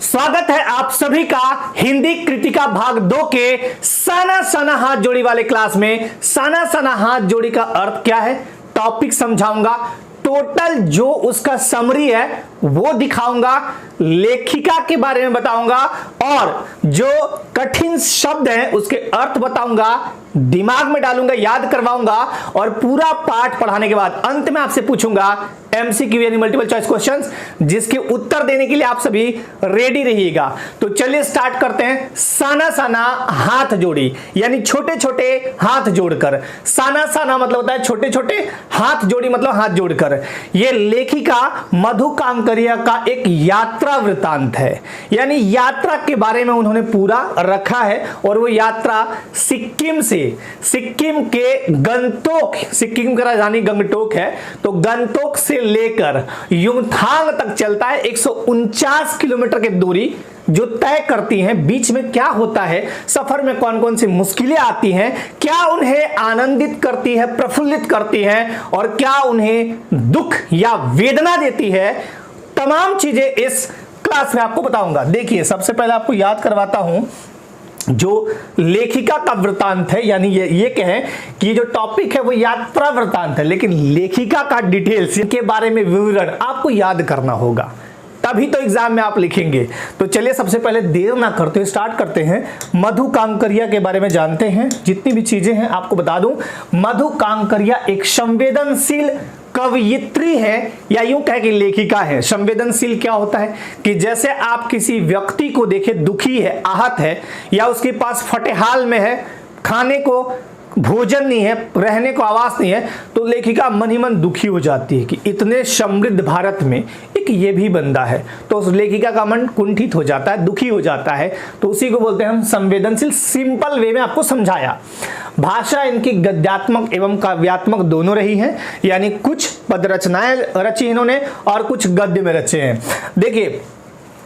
स्वागत है आप सभी का हिंदी कृतिका भाग 2 के साना साना हाथ जोड़ी वाले क्लास में। साना साना हाथ जोड़ी का अर्थ क्या है, टॉपिक समझाऊंगा, टोटल जो उसका समरी है वो दिखाऊंगा, लेखिका के बारे में बताऊंगा और जो कठिन शब्द हैं उसके अर्थ बताऊंगा, दिमाग में डालूंगा, याद करवाऊंगा और पूरा पाठ पढ़ाने के बाद अंत में आपसे पूछूंगा एमसीक्यू यानी मल्टीपल चॉइस क्वेश्चंस, जिसके उत्तर देने के लिए आप सभी रेडी रहिएगा। तो चलिए स्टार्ट करते हैं। साना साना हाथ जोड़ी यानी छोटे छोटे हाथ जोड़कर। साना साना मतलब होता है छोटे छोटे, हाथ जोड़ी मतलब हाथ जोड़कर। यह लेखिका मधु कांकरिया का एक यात्रा वृतांत है, यानी यात्रा के बारे में उन्होंने पूरा रखा है और वो यात्रा सिक्किम से, सिक्किम के गंगटोक, सिक्किम की राजधानी गंगटोक है, तो गंगटोक से लेकर युमथांग तक चलता है। 149 किलोमीटर की दूरी जो तय करती हैं। बीच में क्या होता है, सफर में कौन कौन सी मुश्किलें आती हैं, क्या उन्हें आनंदित करती है, प्रफुल्लित करती हैं और क्या उन्हें दुख या वेदना देती है, तमाम चीजें इस क्लास में आपको बताऊंगा। देखिए सबसे पहले आपको याद करवाता हूं जो लेखिका का वृतांत है, यानी ये कहें कि जो टॉपिक है वो यात्रा वृतांत है, लेकिन लेखिका का डिटेल्स के बारे में विवरण आपको याद करना होगा, तभी तो एग्जाम में आप लिखेंगे। तो चलिए सबसे पहले देर ना करते हुए स्टार्ट करते हैं। मधु कांकरिया के बारे में जानते हैं, जितनी भी चीजें हैं आपको बता दूं। मधु कांकरिया एक संवेदनशील कवयित्री है या यूं कह के लेखिका है। संवेदनशील क्या होता है कि जैसे आप किसी व्यक्ति को देखें दुखी है, आहत है, या उसके पास फटेहाल में है, खाने को भोजन नहीं है, रहने को आवास नहीं है, तो लेखिका मन ही मन दुखी हो जाती है कि इतने समृद्ध भारत में एक ये भी बंदा है, तो उस लेखिका का मन कुंठित हो जाता है, दुखी हो जाता है। तो उसी को बोलते हैं हम संवेदनशील। सिंपल वे में आपको समझाया। भाषा इनकी गद्यात्मक एवं काव्यात्मक दोनों रही है, यानी कुछ पद रचनाएं रची इन्होंने और कुछ गद्य में रचे हैं। देखिए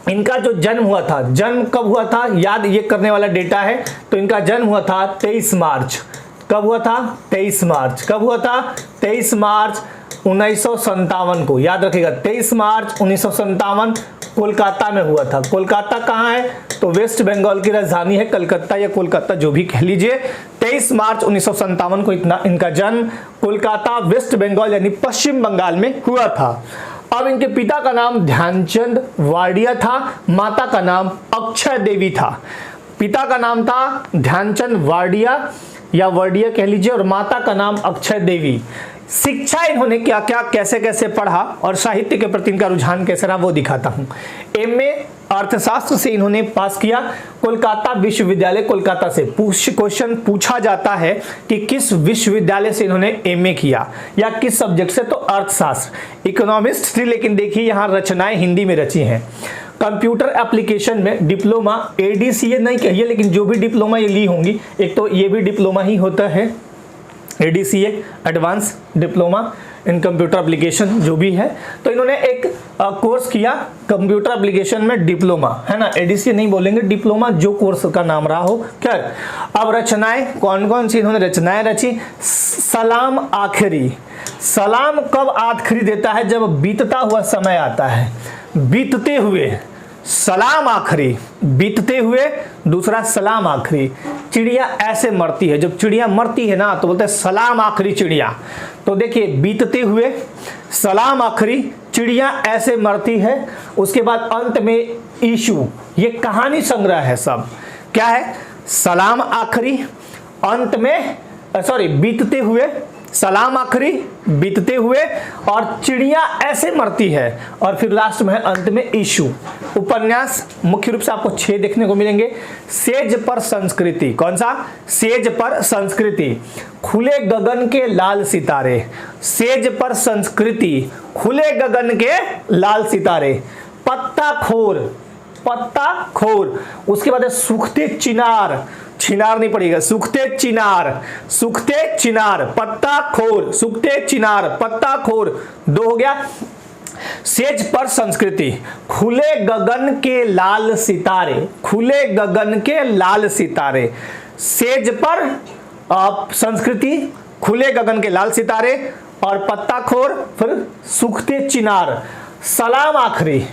इनका जो जन्म हुआ था, जन्म कब हुआ था याद ये करने वाला डेटा है। तो इनका जन्म हुआ था 23 मार्च। कब हुआ था? 23 मार्च। कब हुआ था? 23 मार्च 1957 को, याद रखिएगा 23 मार्च 1957 कोलकाता में हुआ था। कोलकाता कहाँ है? तो वेस्ट बंगाल की राजधानी है कलकत्ता या कोलकाता, जो भी कह लीजिए। 23 मार्च 1957 को इनका जन्म कोलकाता वेस्ट बंगाल यानी पश्चिम बंगाल में हुआ था। अब इनके पिता का नाम ध्यानचंद वाडिया था, माता का नाम अक्षय देवी था। पिता का नाम था ध्यानचंद वाडिया या वर्डिया कह लीजिए और माता का नाम अक्षय देवी। शिक्षा इन्होंने क्या क्या कैसे कैसे पढ़ा और साहित्य के प्रति इनका रुझान कैसे रहा वो दिखाता हूं। एमए अर्थशास्त्र से इन्होंने पास किया कोलकाता विश्वविद्यालय कोलकाता से। क्वेश्चन पूछा जाता है कि किस विश्वविद्यालय से इन्होंने एमए किया या किस सब्जेक्ट से, तो अर्थशास्त्र। इकोनॉमिस्ट थी, लेकिन देखिए यहाँ रचनाएं हिंदी में रची हैं। कंप्यूटर एप्लीकेशन में डिप्लोमा, एडीसीए नहीं कहिए, लेकिन जो भी डिप्लोमा ये ली होंगी, एक तो ये भी डिप्लोमा ही होता है, ADCA advance diploma in computer application जो भी है। तो इन्होंने एक कोर्स किया कंप्यूटर एप्लीकेशन में डिप्लोमा, है ना, एडीसीए नहीं बोलेंगे, डिप्लोमा जो कोर्स का नाम रहा हो। खैर अब रचनाएं कौन कौन सी इन्होंने रचनाएं रची। सलाम आखिरी। सलाम कब आखिरी देता है? जब बीतता हुआ समय आता है, बीतते हुए। सलाम आखिरी, बीतते हुए। दूसरा सलाम आखिरी। चिड़िया ऐसे मरती है, जब चिड़िया मरती है ना तो बोलते हैं सलाम आखिरी चिड़िया। तो देखिए बीतते हुए, सलाम आखिरी, चिड़िया ऐसे मरती है। उसके बाद अंत में इशू, ये कहानी संग्रह है सब। क्या है? सलाम आखिरी, अंत में बीतते हुए, सलाम आखिरी, बीतते हुए और चिड़िया ऐसे मरती है, और फिर लास्ट में है अंत में इशू। उपन्यास मुख्य रूप से आपको 6 देखने को मिलेंगे। सेज पर संस्कृति। कौन सा? सेज पर संस्कृति। खुले गगन के लाल सितारे। सेज पर संस्कृति, खुले गगन के लाल सितारे। पत्ता खोर, पत्ता खोर। उसके बाद है सूखते चिनार, चिनार नहीं पड़ेगा, सूखते चिनार, सूखते चिनार, पत्ता खोर, सूखते चिनार, पत्ता खोर। 2 हो गया। सेज पर संस्कृति, खुले गगन के लाल सितारे, खुले गगन के लाल सितारे। सेज पर संस्कृति, खुले गगन के लाल सितारे और पत्ता खोर, फिर सूखते चिनार। सलाम आखिरी,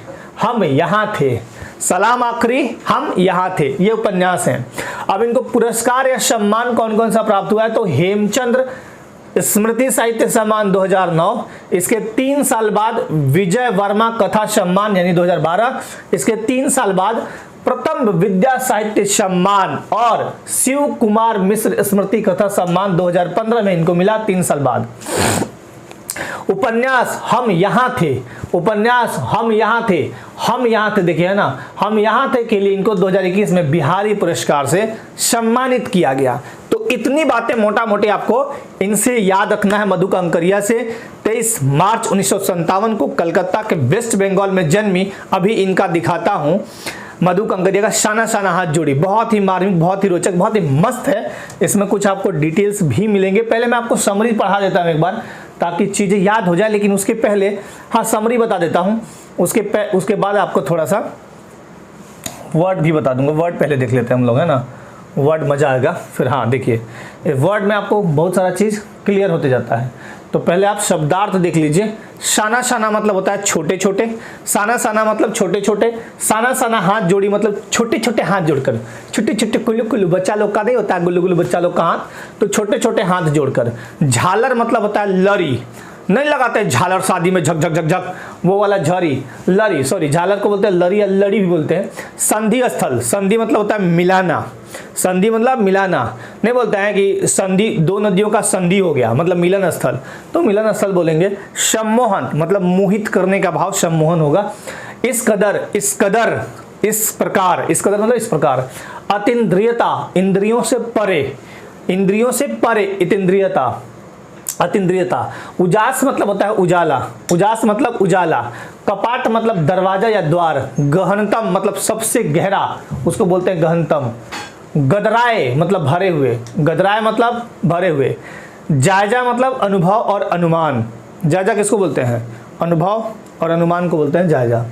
हम यहां थे। सलाम आखिरी हम यहाँ थे, ये उपन्यास है। अब इनको पुरस्कार या सम्मान कौन कौन सा प्राप्त हुआ है, तो हेमचंद्र स्मृति साहित्य सम्मान 2009, इसके 3 साल बाद विजय वर्मा कथा सम्मान यानी 2012, इसके 3 साल बाद प्रथम विद्या साहित्य सम्मान और शिव कुमार मिश्र स्मृति कथा सम्मान 2015 में इनको मिला 3 साल बाद। उपन्यास हम यहाँ थे, उपन्यास हम यहाँ थे, हम यहाँ थे देखिए है ना, हम यहाँ थे के लिए इनको 2021 में बिहारी पुरस्कार से सम्मानित किया गया। तो इतनी बातें मोटा मोटी आपको इनसे याद रखना है। मधु कंकरिया से 23 मार्च 1957 को कलकत्ता के वेस्ट बंगाल में जन्मी। अभी इनका दिखाता हूँ, मधु कंकरिया का शाना शाना हाथ जोड़ी, बहुत ही मार्मिक, बहुत ही रोचक, बहुत ही मस्त है। इसमें कुछ आपको डिटेल्स भी मिलेंगे। पहले मैं आपको समरी पढ़ा देता हूँ एक बार ताकि चीज़ें याद हो जाए, लेकिन उसके पहले हाँ समरी बता देता हूँ, उसके बाद आपको थोड़ा सा वर्ड भी बता दूंगा। वर्ड पहले देख लेते हैं हम लोग, है ना, वर्ड मज़ा आएगा फिर। हाँ देखिए वर्ड में आपको बहुत सारा चीज़ क्लियर होते जाता है। तो पहले आप शब्दार्थ देख लीजिए। शाना शाना मतलब होता है छोटे छोटे, साना साना मतलब छोटे छोटे, साना साना हाथ जोड़ी मतलब छोटे छोटे हाथ जोड़कर, छोटे छोटे कुल्लू कुल्लू बच्चा लोग का नहीं होता है, गुल्लू गुल्लू बच्चा लोग का हाथ, तो छोटे छोटे हाथ जोड़कर। झालर मतलब होता है लरी, नहीं लगाते झालर शादी में झक झक झक झक, वो वाला झरी लरी, सॉरी झालर को बोलते हैं लरी या लड़ी भी बोलते हैं। संधि स्थल, संधि मतलब होता है मिलाना, संधि मतलब मिलाना, नहीं बोलते हैं कि संधि दो नदियों का संधि हो गया मतलब मिलन स्थल, तो मिलन स्थल बोलेंगे। सम्मोहन मतलब मोहित करने का भाव सम्मोहन होगा। इस कदर, इस कदर, इस प्रकार, इस कदर मतलब इस प्रकार। अतीन्द्रियता इंद्रियों से परे, इंद्रियों से परे इतीन्द्रियता, अतीन्द्रियता। उजास मतलब होता है उजाला, उजास मतलब उजाला। कपाट मतलब दरवाजा या द्वार। गहनतम मतलब सबसे गहरा, उसको बोलते हैं गहनतम। गदराए मतलब भरे हुए, गदराए मतलब भरे हुए। जायजा मतलब अनुभव और अनुमान। जायजा किसको बोलते हैं, अनुभव और अनुमान को बोलते हैं जायजा।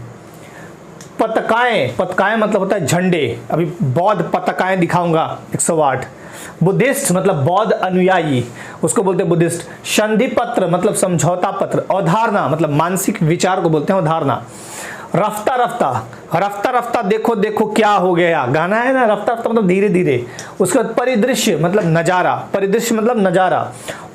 पताकाएं, पताकाएं मतलब होता है झंडे। अभी बौद्ध पताकाएं दिखाऊंगा 108। बुद्धिस्ट मतलब बौद्ध अनुयायी, उसको बोलते हैं बुद्धिस्ट। संधि पत्र मतलब समझौता पत्र। अवधारणा मतलब मानसिक विचार को बोलते हैं अवधारणा। रफ्ता रफ्ता, रफ्ता रफ्ता देखो देखो क्या हो गया, गाना है ना, रफ्ता रफ्ता मतलब धीरे धीरे। उसके बाद परिदृश्य मतलब नजारा, परिदृश्य मतलब नजारा।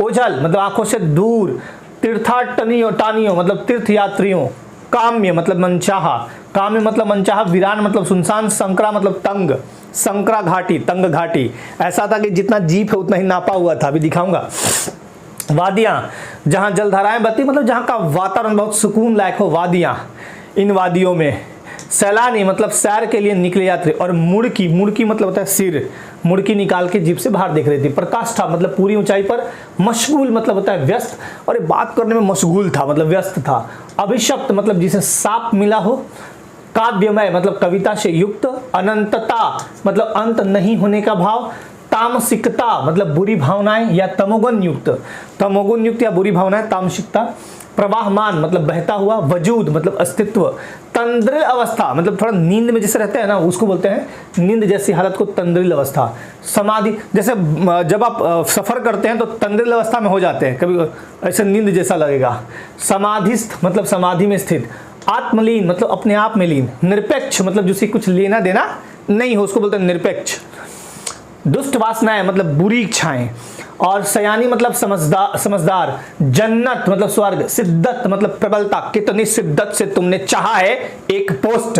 ओझल मतलब आंखों से दूर। तीर्थाटनियों, टानियों मतलब तीर्थ यात्रियों। काम्य मतलब मनचाहा, काम्य मतलब मनचाहा। वीरान मतलब सुनसान। संकरा मतलब तंग, संकरा घाटी, तंग घाटी। ऐसा था कि जितना जीप है उतना ही नापा हुआ था, अभी दिखाऊंगा। वादियां, जहां जलधाराएं बहती मतलब जहां का वातावरण बहुत सुकून लायक हो, वादियां, इन वादियों में। सैलानी मतलब सैर के लिए निकले यात्री। और मुड़की, मुड़की मतलब होता है सिर, मुड़की निकाल के जीप से बाहर देख रही थी। प्रकाष्ठा मतलब पूरी ऊंचाई पर। मशगूल मतलब होता है व्यस्त, और बात करने में मशगूल था मतलब व्यस्त था। अभिशप्त मतलब जिसे साप मिला हो। काव्यमय मतलब कविता से युक्त। अनंतता मतलब अंत नहीं होने का भाव। तामसिकता मतलब बुरी भावनाएं या तमोगुण युक्त, तमोगुण युक्त या बुरी भावनाएं, तामसिकता। प्रवाहमान मतलब बहता हुआ। वजूद मतलब अस्तित्व। तंद्रिल अवस्था मतलब थोड़ा नींद में जैसे रहते हैं ना, उसको बोलते हैं नींद जैसी हालत को तंद्रिल अवस्था। समाधि, जैसे जब आप सफर करते हैं तो तंद्रिल अवस्था में हो जाते हैं, कभी ऐसे नींद जैसा लगेगा। समाधिस्थ मतलब समाधि में स्थित। आत्मलीन मतलब अपने आप में लीन। निरपेक्ष मतलब जिससे कुछ लेना देना नहीं हो, उसको बोलते हैं निरपेक्ष। दुष्ट वासनाएं मतलब बुरी इच्छाएं। और सयानी मतलब समझदार, समझदार। जन्नत मतलब स्वर्ग। शिद्दत मतलब प्रबलता, कितनी शिद्दत से तुमने चाहा है एक पोस्ट,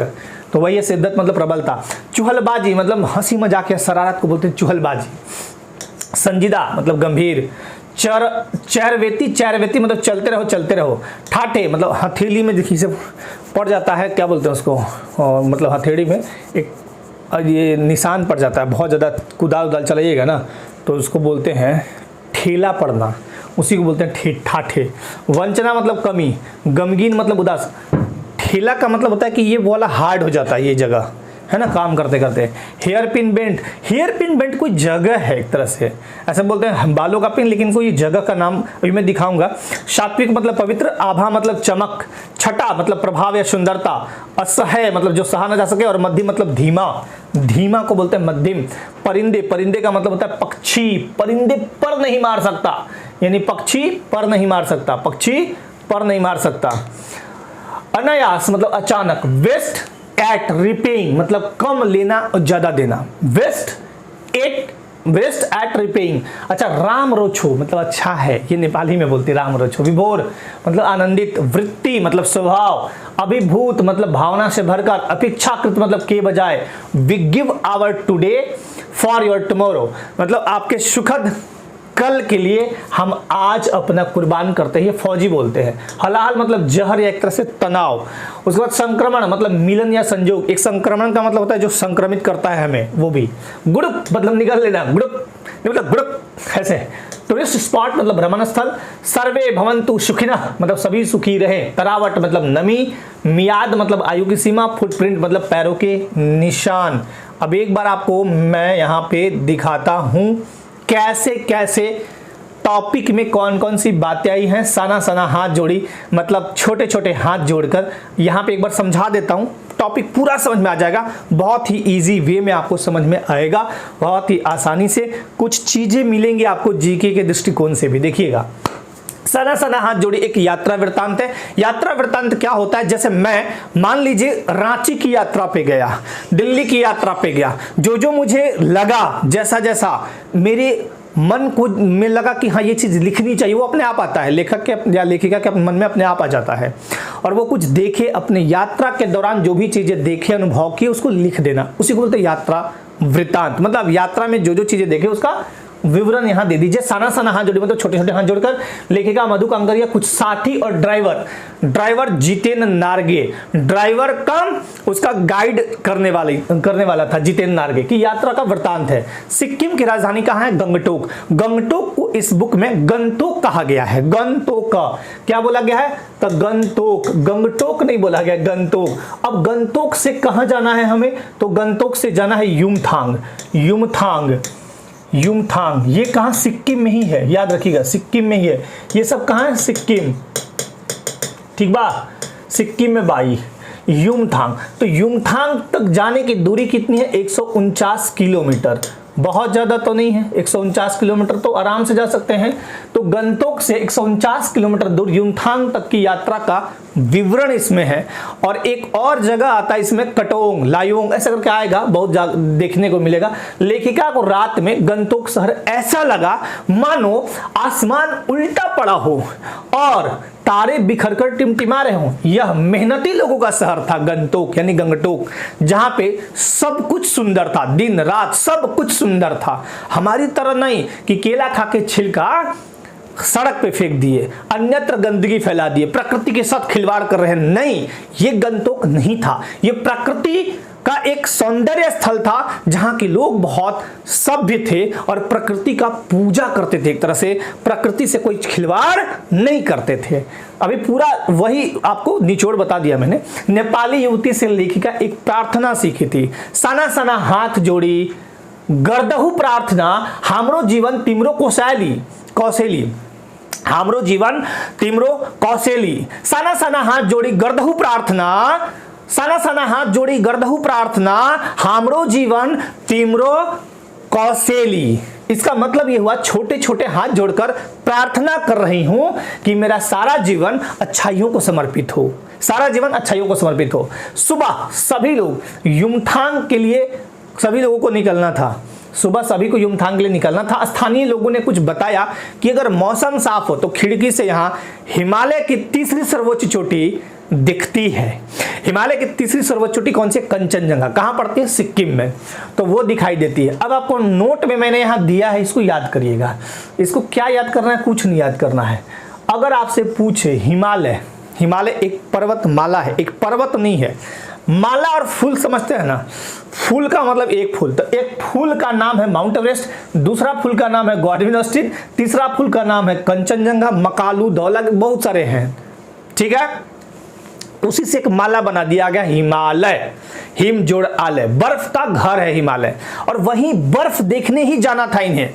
तो वही है शिद्दत मतलब प्रबलता। चुहलबाजी मतलब हंसी मजाक या शरारत को बोलते हैं चुहलबाजी। संजीदा मतलब गंभीर। चैरवेती, चैरवेती मतलब चलते रहो चलते रहो। ठाठे मतलब हथेली में देखिए से पड़ जाता है, क्या बोलते हैं उसको, मतलब हथेली में एक ये निशान पड़ जाता है, बहुत ज़्यादा कुदाल उदाल चलाइएगा ना तो उसको बोलते हैं ठेला पड़ना, उसी को बोलते हैं ठाठे। वंचना मतलब कमी। गमगीन मतलब उदास। ठेला का मतलब होता है कि ये वाला हार्ड हो जाता है, ये जगह है ना काम करते करते। Hairpin bend, hairpin bend कोई जगह है एक तरह से, ऐसे बोलते हैं बालों का पिन, लेकिन कोई जगह का नाम अभी मैं दिखाऊंगा। सात्विक मतलब पवित्र। आभा मतलब चमक। छटा मतलब प्रभाव या सुंदरता। असह्य मतलब जो सहा न जा सके। और मध्यम मतलब धीमा, धीमा को बोलते हैं मध्यम। परिंदे, परिंदे का मतलब होता है पक्षी, परिंदे पर नहीं मार सकता, यानी पक्षी पर नहीं मार सकता, पक्षी पर नहीं मार सकता। अनायास मतलब अचानक। वेस्ट एट रिपेइंग मतलब कम लेना और ज्यादा देना, वेस्ट एट रिपेइंग। अच्छा, राम रोछो मतलब अच्छा है, ये नेपाली में बोलते राम रोछो। विभोर मतलब आनंदित, वृत्ति मतलब स्वभाव, अभिभूत मतलब भावना से भरकर, अपेक्षाकृत मतलब के बजाय, we give our today for your tomorrow मतलब आपके सुखद कल के लिए हम आज अपना कुर्बान करते हैं, ये फौजी बोलते हैं। हलाहल मतलब जहर या एक तरह से तनाव। उसके बाद संक्रमण मतलब मिलन या संयोग, एक संक्रमण का मतलब होता है जो संक्रमित करता है हमें, वो भी। गुड़ुप मतलब निकल लेना, गुड़ुप मतलब गुड़ुप ऐसे। टूरिस्ट स्पॉट मतलब भ्रमण स्थल। सर्वे भवन्तु सुखिनः मतलब सभी सुखी रहे। तरावट मतलब नमी। मियाद मतलब आयु की सीमा। फुटप्रिंट मतलब पैरों के निशान। अब एक बार आपको मैं यहाँ पे दिखाता हूँ कैसे कैसे टॉपिक में कौन कौन सी बातें आई हैं। सना सना हाथ जोड़ी मतलब छोटे छोटे हाथ जोड़कर, यहाँ पे एक बार समझा देता हूँ, टॉपिक पूरा समझ में आ जाएगा। बहुत ही इजी वे में आपको समझ में आएगा, बहुत ही आसानी से कुछ चीजें मिलेंगी आपको जीके के दृष्टिकोण से भी। देखिएगा, सना सना हाथ जोड़ी एक यात्रा वृत्तांत है। यात्रा वृत्तांत क्या होता है, जैसे मैं मान लीजिए रांची की यात्रा पे गया, दिल्ली की यात्रा पे गया, जो जो मुझे लगा, जैसा जैसा मेरे मन को में लगा कि हाँ ये चीज लिखनी चाहिए, वो अपने आप आता है, लेखक के या लेखिका के मन में अपने आप आ जाता है। और वो कुछ देखे, अपने यात्रा के दौरान जो भी चीजें देखे, अनुभव किए, उसको लिख देना, उसी को बोलते हैं यात्रा वृत्तांत। मतलब यात्रा में जो जो चीजें देखे उसका विवरण यहां दे दीजिए। सना सना हाथ जोड़ी मतलब छोटे छोटे हाथ जोड़कर। लेखिका मधु कांकरिया। कुछ साथी और ड्राइवर जितेंद्र नार्गे। ड्राइवर कम उसका गाइड करने वाला था जितेंद्र नार्गे की यात्रा का वृत्तांत है। सिक्किम की राजधानी कहाँ है, गंगटोक। गंगटोक को इस बुक में गंतोक कहा गया है। गंतोक क्या बोला गया है, तो गंगटोक नहीं बोला गया, गंतोक। अब गंतोक से कहां जाना है हमें, तो गंतोक से जाना है युमथांग। ये कहां, सिक्किम में ही है, याद रखिएगा सिक्किम में ही है। ये सब कहां है, सिक्किम, ठीक बा, सिक्किम में बाई युमथांग। तो युमथांग तक जाने की दूरी कितनी है, 149 किलोमीटर। बहुत ज्यादा तो नहीं है, 149 किलोमीटर तो आराम से जा सकते हैं। तो गंतोक से 149 किलोमीटर दूर युमथांग तक की यात्रा का विवरण इसमें है। और एक और जगह आता है इसमें, कटोंग, लायोंग, ऐसा करके आएगा, बहुत देखने को मिलेगा। लेखिका को रात में गंतोक शहर ऐसा लगा मानो आसमान उल्टा पड़ा हो और तारे बिखरकर टिमटिमा रहे हों। यह मेहनती लोगों का शहर था गंतोक यानी गंगटोक, जहां पे सब कुछ सुंदर था, दिन रात सब कुछ सुंदर था। हमारी तरह नहीं कि केला खा के छिलका सड़क पे फेंक दिए, अन्यत्र गंदगी फैला दिए, प्रकृति के साथ खिलवाड़ कर रहे हैं। नहीं, ये गंतोक नहीं था, ये प्रकृति का एक सौंदर्य स्थल था जहां के लोग बहुत सभ्य थे और प्रकृति का पूजा करते थे। एक तरह से प्रकृति से कोई खिलवाड़ नहीं करते थे। अभी पूरा वही आपको निचोड़ बता दिया मैंने। नेपाली युवती से लेखिका एक प्रार्थना सीखी थी। सना सना हाथ जोड़ी गर्दहु प्रार्थना, हमरो जीवन तिम्रो कौशेली, हमरो जीवन तिम्रो कौशेली। सना सना हाथ जोड़ी गर्दहु प्रार्थना, सना सना हाथ जोड़ी गर्दहु प्रार्थना, हमरो जीवन तिम्रो कौशेली। इसका मतलब यह हुआ, छोटे छोटे हाथ जोड़कर प्रार्थना कर रही हूं कि मेरा सारा जीवन अच्छाइयों को समर्पित हो, सारा जीवन अच्छाइयों को समर्पित हो। सुबह सभी लोग युमथांग के लिए, सभी लोगों को निकलना था, सुबह सभी को युमथांग के लिए निकलना था। स्थानीय लोगों ने कुछ बताया कि अगर मौसम साफ हो तो खिड़की से यहाँ हिमालय की तीसरी सर्वोच्च चोटी दिखती है। हिमालय की तीसरी सर्वोच्च चोटी कौन सी, कंचनजंगा। कहां पड़ती है, सिक्किम में, तो वो दिखाई देती है। अब आपको नोट में मैंने यहां दिया है, इसको याद करिएगा। इसको क्या याद करना है, कुछ नहीं याद करना है। अगर आपसे पूछे हिमालय एक पर्वत माला है, एक पर्वत नहीं है। माला और फूल समझते हैं ना, फूल का मतलब एक फूल, तो एक फूल का नाम है माउंट एवरेस्ट, दूसरा फूल का नाम है गॉडविन ऑस्टिन, तीसरा फूल का नाम है कंचनजंगा, मकालू, धौला, बहुत सारे हैं, ठीक है। उसी से एक माला बना दिया गया हिमालय, हिम जोड़ आलय, बर्फ का घर है हिमालय। और वहीं बर्फ देखने ही जाना था इन्हें।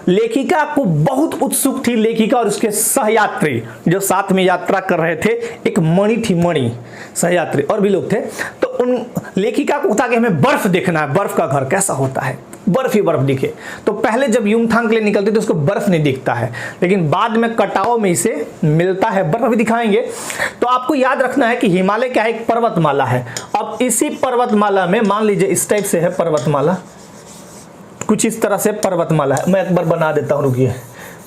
लेखिका को बहुत उत्सुक थी, लेखिका और उसके सहयात्री जो साथ में यात्रा कर रहे थे। एक मणि थी, मणि सहयात्री, और भी लोग थे। तो उन लेखिका को था कि हमें बर्फ देखना है, बर्फ का घर कैसा होता है, बर्फ ही बर्फ दिखे। तो पहले जब युमथांग के लिए निकलती तो उसको बर्फ नहीं दिखता है, लेकिन बाद में कटाव में इसे मिलता है, बर्फ भी दिखाएंगे। तो आपको याद रखना है कि हिमालय क्या है, एक पर्वतमाला है। अब इसी पर्वतमाला में मान लीजिए इस टाइप से है पर्वतमाला, कुछ इस तरह से पर्वतमाला है। मैं एक बार बना देता हूं, रुकिए।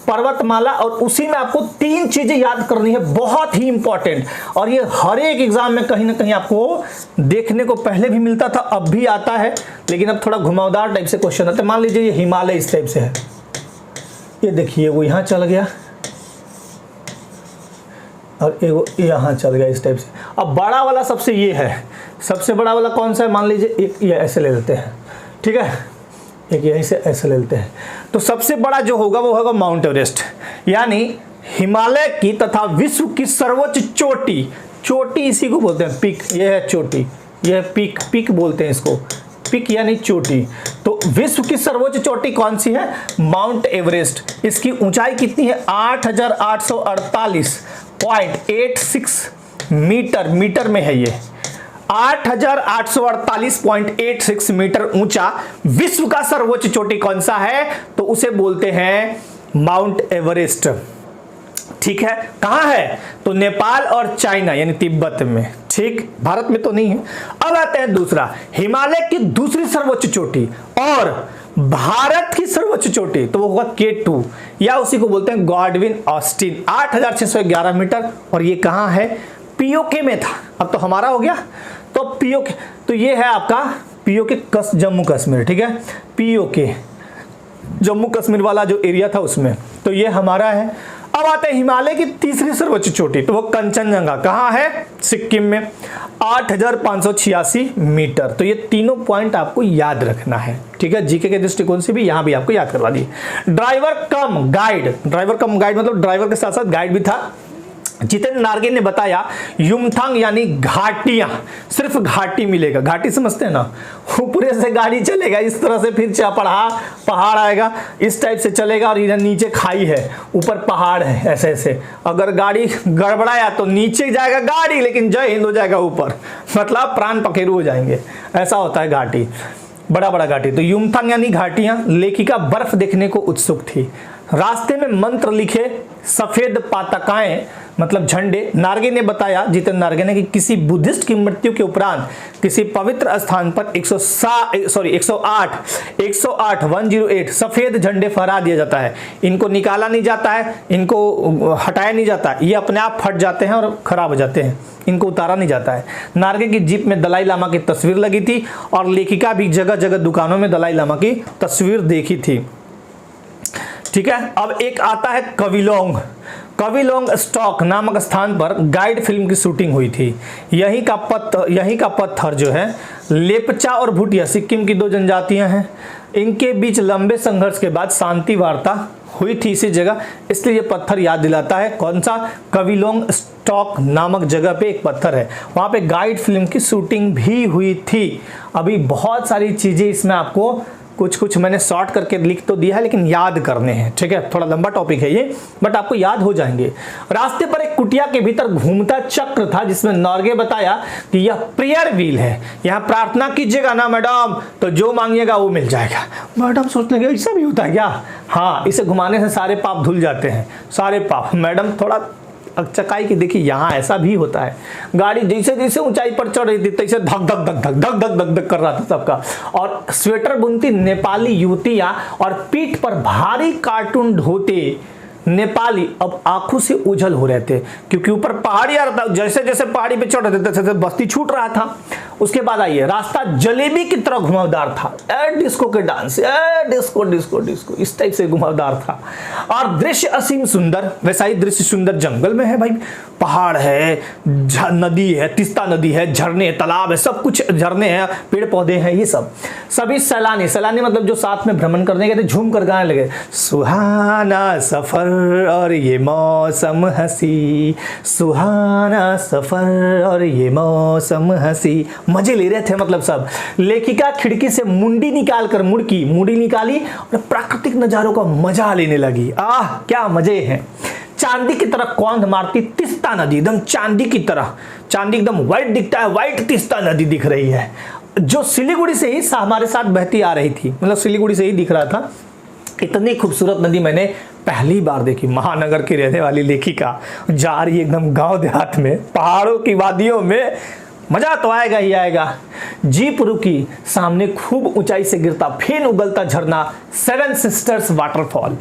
पर्वतमाला, और उसी में आपको 3 चीजें याद करनी है, बहुत ही इंपॉर्टेंट, और ये हर एक एग्जाम में कहीं ना कहीं आपको देखने को पहले भी मिलता था, अब भी आता है, लेकिन अब थोड़ा घुमावदार टाइप से क्वेश्चन आता है। मान लीजिए ये हिमालय इस टाइप से है, ये देखिए वो यहां चल गया और वो यहां चल गया इस टाइप से। अब बड़ा वाला सबसे ये है, सबसे बड़ा वाला कौन सा है, मान लीजिए एक ये ऐसे ले लेते हैं, ठीक है, एक यहीं से ऐसे ले लेते हैं। तो सबसे बड़ा जो होगा वो होगा माउंट एवरेस्ट, यानी हिमालय की तथा विश्व की सर्वोच्च चोटी, चोटी इसी को बोलते हैं, पीक, ये है चोटी, ये है पीक, पीक बोलते हैं इसको, पीक यानी चोटी। तो विश्व की सर्वोच्च चोटी कौन सी है, माउंट एवरेस्ट। इसकी ऊंचाई कितनी है, 8,848.86 मीटर, मीटर में है ये, 8,848.86 मीटर ऊंचा विश्व का सर्वोच्च चोटी कौन सा है, तो उसे बोलते हैं माउंट एवरेस्ट। ठीक है, कहां है, तो नेपाल और चाइना यानी तिब्बत में, ठीक, भारत में तो नहीं है। अब आते हैं दूसरा, हिमालय की दूसरी सर्वोच्च चोटी और भारत की सर्वोच्च चोटी, तो वो होगा K2 या उसी को बोलते हैं गॉडविन ऑस्टिन, 8,611 मीटर, और ये कहां है, पीओके में था, अब तो हमारा हो गया। तो पीओके, तो ये है आपका पीओके जम्मू कश्मीर, ठीक है, पीओके जम्मू कश्मीर वाला जो एरिया था उसमें, तो ये हमारा है। अब आते हैं हिमालय की तीसरी सर्वोच्च चोटी, तो वो कंचनजंगा कहाँ है, सिक्किम में, 8,586 मीटर। तो ये तीनों पॉइंट आपको याद रखना है, ठीक है, जीके के दृष्टिकोण से भी यहां भी आपको याद करवा दी। ड्राइवर कम गाइड, ड्राइवर कम गाइड मतलब ड्राइवर के साथ साथ गाइड भी था। जितेंद्र नार्गे ने बताया युमथांग यानी घाटियां, सिर्फ घाटी मिलेगा, घाटी समझते हैं ना, ऊपर से गाड़ी चलेगा इस तरह से, फिर पहाड़ आएगा इस टाइप से चलेगा, और इधर नीचे खाई है, ऊपर पहाड़ है, ऐसे ऐसे। अगर गाड़ी गड़बड़ाया तो नीचे जाएगा गाड़ी, लेकिन जय हिंद हो जाएगा ऊपर, मतलब प्राण पखेरु हो जाएंगे, ऐसा होता है घाटी, बड़ा बड़ा घाटी। तो युमथांग यानी घाटियां। लेखिका बर्फ देखने को उत्सुक थी, रास्ते में मंत्र लिखे, सफेद पताकाएं मतलब झंडे। नार्गे ने बताया, जितेंद्र नार्गे ने, कि किसी बुद्धिस्ट की मृत्यु के उपरांत किसी पवित्र स्थान पर 108 सफेद झंडे फहरा दिया जाता है। इनको निकाला नहीं जाता है, इनको हटाया नहीं जाता है, ये अपने आप फट जाते हैं और खराब हो जाते हैं, इनको उतारा नहीं जाता है। नार्गे की जीप में दलाई लामा की तस्वीर लगी थी, और लेखिका भी जगह जगह दुकानों में दलाई लामा की तस्वीर देखी थी, ठीक है। अब एक आता है कविलोंग, कविलोंग स्टॉक नामक स्थान पर गाइड फिल्म की शूटिंग हुई थी। यहीं का पत्थर जो है, लेपचा और भूटिया सिक्किम की 2 जनजातियां हैं, इनके बीच लंबे संघर्ष के बाद शांति वार्ता हुई थी इसी जगह, इसलिए ये पत्थर याद दिलाता है। कौन सा, कविलोंग स्टॉक नामक जगह पे एक पत्थर है, वहां पे गाइड फिल्म की शूटिंग भी हुई थी। अभी बहुत सारी चीजें इसमें आपको कुछ मैंने शॉर्ट करके लिख तो दिया है, लेकिन याद करने हैं, ठीक है, थोड़ा लंबा टॉपिक है ये, बट आपको याद हो जाएंगे। रास्ते पर एक कुटिया के भीतर घूमता चक्र था, जिसमें नार्गे बताया कि यह प्रेयर व्हील है, यहाँ प्रार्थना कीजिएगा ना मैडम तो जो मांगिएगा वो मिल जाएगा। मैडम सोचने लगे ऐसा भी होता है क्या, हाँ, इसे घुमाने से सारे पाप धुल जाते हैं, सारे पाप। मैडम थोड़ा चकाई की देखिए, यहाँ ऐसा भी होता है, गाड़ी जैसे जैसे ऊंचाई पर चढ़ रही थी तैसे धक धक धक धक धक धक धक धक कर रहा था सबका। और स्वेटर बुनती नेपाली युवतियां और पीठ पर भारी कार्टून ढोते नेपाली अब आंखों से उजल हो रहे थे, क्योंकि ऊपर पहाड़ी आ रहा था, जैसे जैसे पहाड़ी पे चढ़ रहे थे तैसे बस्ती छूट रहा था। उसके बाद आइए, रास्ता जलेबी की तरह घुमावदार था, डिस्को के डांस, डिस्को डिस्को डिस्को इस टाइप से घुमावदार था। और दृश्य असीम सुंदर, वैसा ही दृश्य सुंदर जंगल में है भाई, पहाड़ है, नदी है, तिस्ता नदी है, झरने तालाब है, सब कुछ झरने हैं, पेड़ पौधे हैं, ये सब। सभी सैलानी मतलब जो साथ में भ्रमण करने गए थे झूम कर गाने लगे, सुहाना सफर और ये मौसम हंसी, सुहाना सफर और ये मौसम हंसी, मजे ले रहे थे मतलब सब। लेखिका खिड़की से मुंडी निकाली और प्राकृतिक नजारों का मजा लेने लगी। आह क्या मजे हैं। चांदी की तरह कौंध मारती तीस्ता नदी, एकदम चांदी की तरह, चांदी एकदम व्हाइट दिखता है, व्हाइट तीस्ता नदी दिख रही है, जो सिलीगुड़ी से ही हमारे साथ बहती आ रही थी, मतलब सिलीगुड़ी से ही दिख रहा था। इतनी खूबसूरत नदी मैंने पहली बार देखी। महानगर की रहने वाली लेखिका जा रही एकदम गांव देहात में, पहाड़ों की वादियों में, मजा तो आएगा ही आएगा। जीप रुकी, सामने खूब ऊंचाई से गिरता फिर उगलता झरना, सेवन सिस्टर्स वाटरफॉल।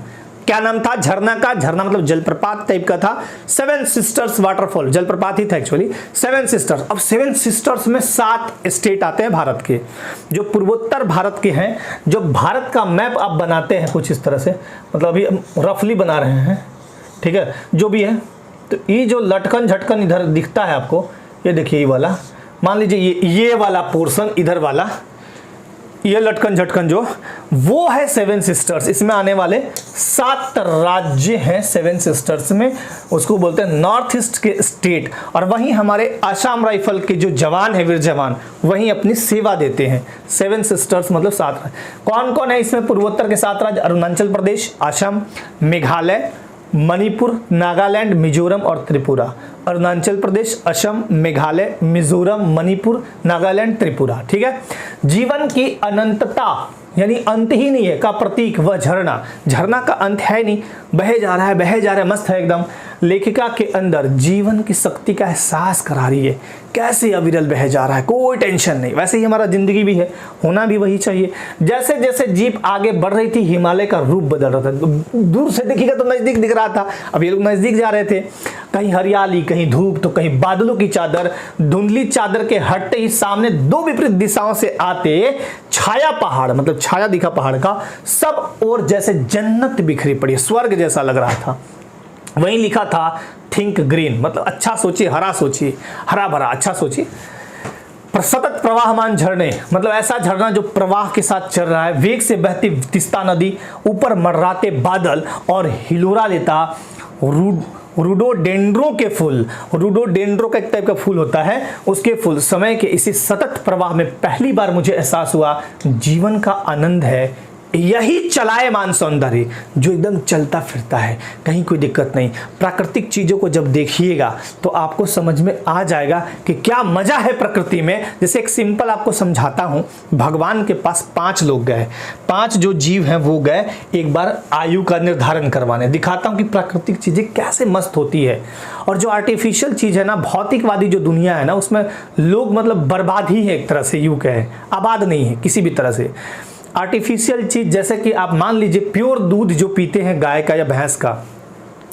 क्या नाम था झरना का? झरना मतलब जलप्रपात टाइप का था। सेवन सिस्टर्स वाटरफॉल, जलप्रपात ही था एक्चुअली। सेवन सिस्टर्स, अब सेवन सिस्टर्स में 7 स्टेट आते हैं भारत के, जो पूर्वोत्तर भारत के हैं। जो भारत का मैप आप बनाते हैं कुछ इस तरह से, मतलब अभी रफली बना रहे हैं, ठीक है, जो भी है। तो ये जो लटकन झटकन इधर दिखता है आपको, ये देखिए, ये वाला मान लीजिए, ये वाला पोर्शन इधर वाला, ये लटकन झटकन जो, वो है सेवन सिस्टर्स। इसमें आने वाले 7 राज्य हैं सेवन सिस्टर्स में, उसको बोलते हैं नॉर्थ ईस्ट के स्टेट। और वहीं हमारे आसाम राइफल के जो जवान है, वीर जवान, वहीं अपनी सेवा देते हैं। सेवन सिस्टर्स मतलब 7 राज्य। कौन कौन है इसमें? पूर्वोत्तर के 7 राज्य, अरुणाचल प्रदेश, असम, मेघालय, मणिपुर, नागालैंड, मिजोरम और त्रिपुरा। अरुणाचल प्रदेश, असम, मेघालय, मिजोरम, मणिपुर, नागालैंड, त्रिपुरा, ठीक है। जीवन की अनंतता यानी अंत ही नहीं है का प्रतीक वह झरना, झरना का अंत है नहीं, बहे जा रहा है, बहे जा रहा है, मस्त है एकदम। लेखिका के अंदर जीवन की शक्ति का एहसास करा रही है, कैसे अविरल बहे जा रहा है, कोई टेंशन नहीं। वैसे ही हमारा जिंदगी भी है, होना भी वही चाहिए। जैसे जैसे जीप आगे बढ़ रही थी, हिमालय का रूप बदल रहा था। दूर से देखिएगा तो नजदीक दिख रहा था, अब ये लोग नजदीक जा रहे थे, कहीं हरियाली, कहीं धूप, तो कहीं बादलों की चादर। धुंधली चादर के हटते ही सामने 2 विपरीत दिशाओं से आते छाया पहाड़, मतलब छाया दिखा पहाड़ का, सब और जैसे जन्नत बिखरी पड़ी, स्वर्ग जैसा लग रहा था। वहीं लिखा था थिंक ग्रीन, मतलब अच्छा सोचिए, हरा सोचिए, हरा भरा, अच्छा सोचिए। सतत प्रवाहमान झरने, मतलब ऐसा झरना जो प्रवाह के साथ चल रहा है, वेग से बहती तीस्ता नदी, ऊपर मंडराते बादल और हिलोरा लेता रोडोडेंड्रो के फूल। रोडोडेंड्रो का एक टाइप का फूल होता है, उसके फूल। समय के इसी सतत प्रवाह में पहली बार मुझे एहसास हुआ जीवन का आनंद है यही चलायमान सौंदर्य, जो एकदम चलता फिरता है, कहीं कोई दिक्कत नहीं। प्राकृतिक चीज़ों को जब देखिएगा तो आपको समझ में आ जाएगा कि क्या मजा है प्रकृति में। जैसे एक सिंपल आपको समझाता हूँ, भगवान के पास 5 लोग गए, 5 जो जीव हैं वो गए एक बार आयु का निर्धारण करवाने। दिखाता हूँ कि प्राकृतिक चीज़ें कैसे मस्त होती है। और जो आर्टिफिशियल चीज़ है ना, भौतिकवादी जो दुनिया है ना, उसमें लोग मतलब बर्बाद ही है एक तरह से, यूँ कहे आबाद नहीं है किसी भी तरह से। आर्टिफिशियल चीज जैसे कि आप मान लीजिए प्योर दूध जो पीते हैं गाय का या भैंस का,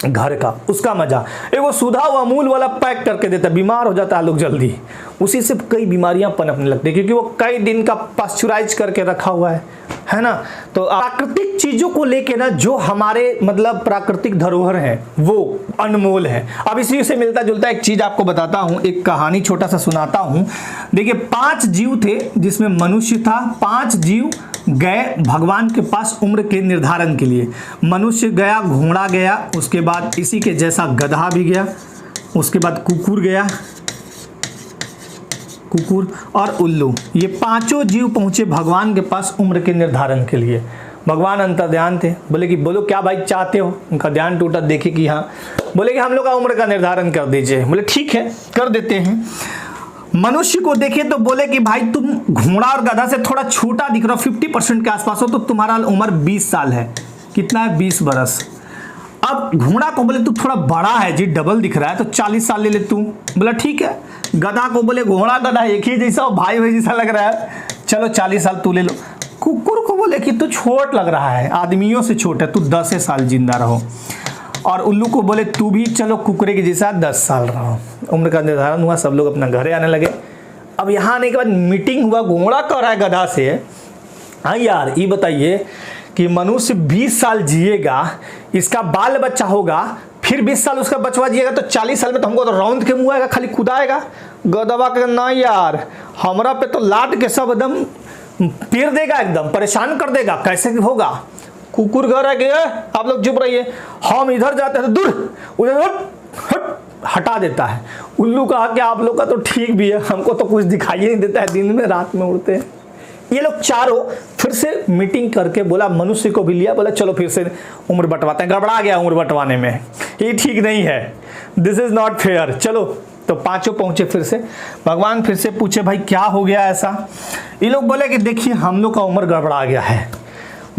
घर का, उसका मजा। एक वो सुधा हुआ अमूल वाला पैक करके देता है, बीमार हो जाता है लोग जल्दी, उसी से कई बीमारियां पनपने लगती है, क्योंकि वो कई दिन का पाश्चराइज करके रखा हुआ है ना। तो प्राकृतिक चीजों को लेके ना, जो हमारे मतलब प्राकृतिक धरोहर है वो अनमोल है। अब इसी से मिलता जुलता एक चीज आपको बताता हूं, एक कहानी छोटा सा सुनाता हूं। देखिए 5 जीव थे जिसमें मनुष्य था। 5 जीव गए भगवान के पास उम्र के निर्धारण के लिए। मनुष्य गया, घोड़ा गया, उसके बाद इसी के जैसा गधा भी गया, उसके बाद कुकुर गया, कुकुर और उल्लू, ये 5 जीव पहुंचे भगवान के पास उम्र के निर्धारण के लिए। भगवान अंतर्ध्यान थे, बोले कि बोलो क्या भाई चाहते हो। उनका ध्यान टूटा, देखे कि हाँ, बोले कि हम लोग का उम्र का निर्धारण कर दीजिए। बोले ठीक है कर देते हैं। मनुष्य को देखे तो बोले कि भाई तुम घोड़ा और गधा से थोड़ा छोटा दिख रहा हो, 50% के आसपास हो, तो तुम्हारा उम्र 20 साल है। कितना है? 20 बरस। अब घोड़ा को बोले तू थोड़ा बड़ा है जी, डबल दिख रहा है, तो 40 साल ले ले तू। बोला ठीक है। गधा को बोले घोड़ा गधा एक ही जैसा, भाई भाई जैसा लग रहा है, चलो 40 साल तू ले लो। कुकुर को बोले कि तू छोट लग रहा है, आदमियों से छोट है, तू 10 साल जिंदा रहो। और उल्लू को बोले तू भी चलो कुकुरे के जैसा 10 साल रहो। उम्र का निर्धारण हुआ, सब लोग अपना घरे आने लगे। अब यहाँ आने के बाद मीटिंग हुआ, घोड़ा कह रहा है गधा से, हाँ यार ये बताइए कि मनुष्य 20 साल जिएगा, इसका बाल बच्चा होगा, फिर 20 साल उसका बचवा जिएगा, तो 40 साल में तो हमको तो रौंद के मुँह आएगा, खाली खुदाएगा। गधवा का ना यार, हमरा पे तो लाट के सब एकदम पेर देगा, एकदम परेशान कर देगा, कैसे होगा। कुकुर कह रहा है कि आप लोग चुप रहिए, हम इधर जाते हैं तो दूर, उधर हट हटा देता है। उल्लू कहा कि आप लोग का तो ठीक भी है, हमको तो कुछ दिखाई नहीं देता है, दिन में रात में उड़ते हैं। ये लोग चारों फिर से मीटिंग करके बोला, मनुष्य को भी लिया, बोला चलो फिर से उम्र बंटवाते हैं। गड़बड़ा गया उम्र बंटवाने में, ये ठीक नहीं है, दिस इज नॉट फेयर। चलो तो पांचों पहुंचे फिर से, भगवान फिर से पूछे भाई क्या हो गया ऐसा। ये लोग बोले कि देखिए हम लोग का उम्र गड़बड़ा गया है।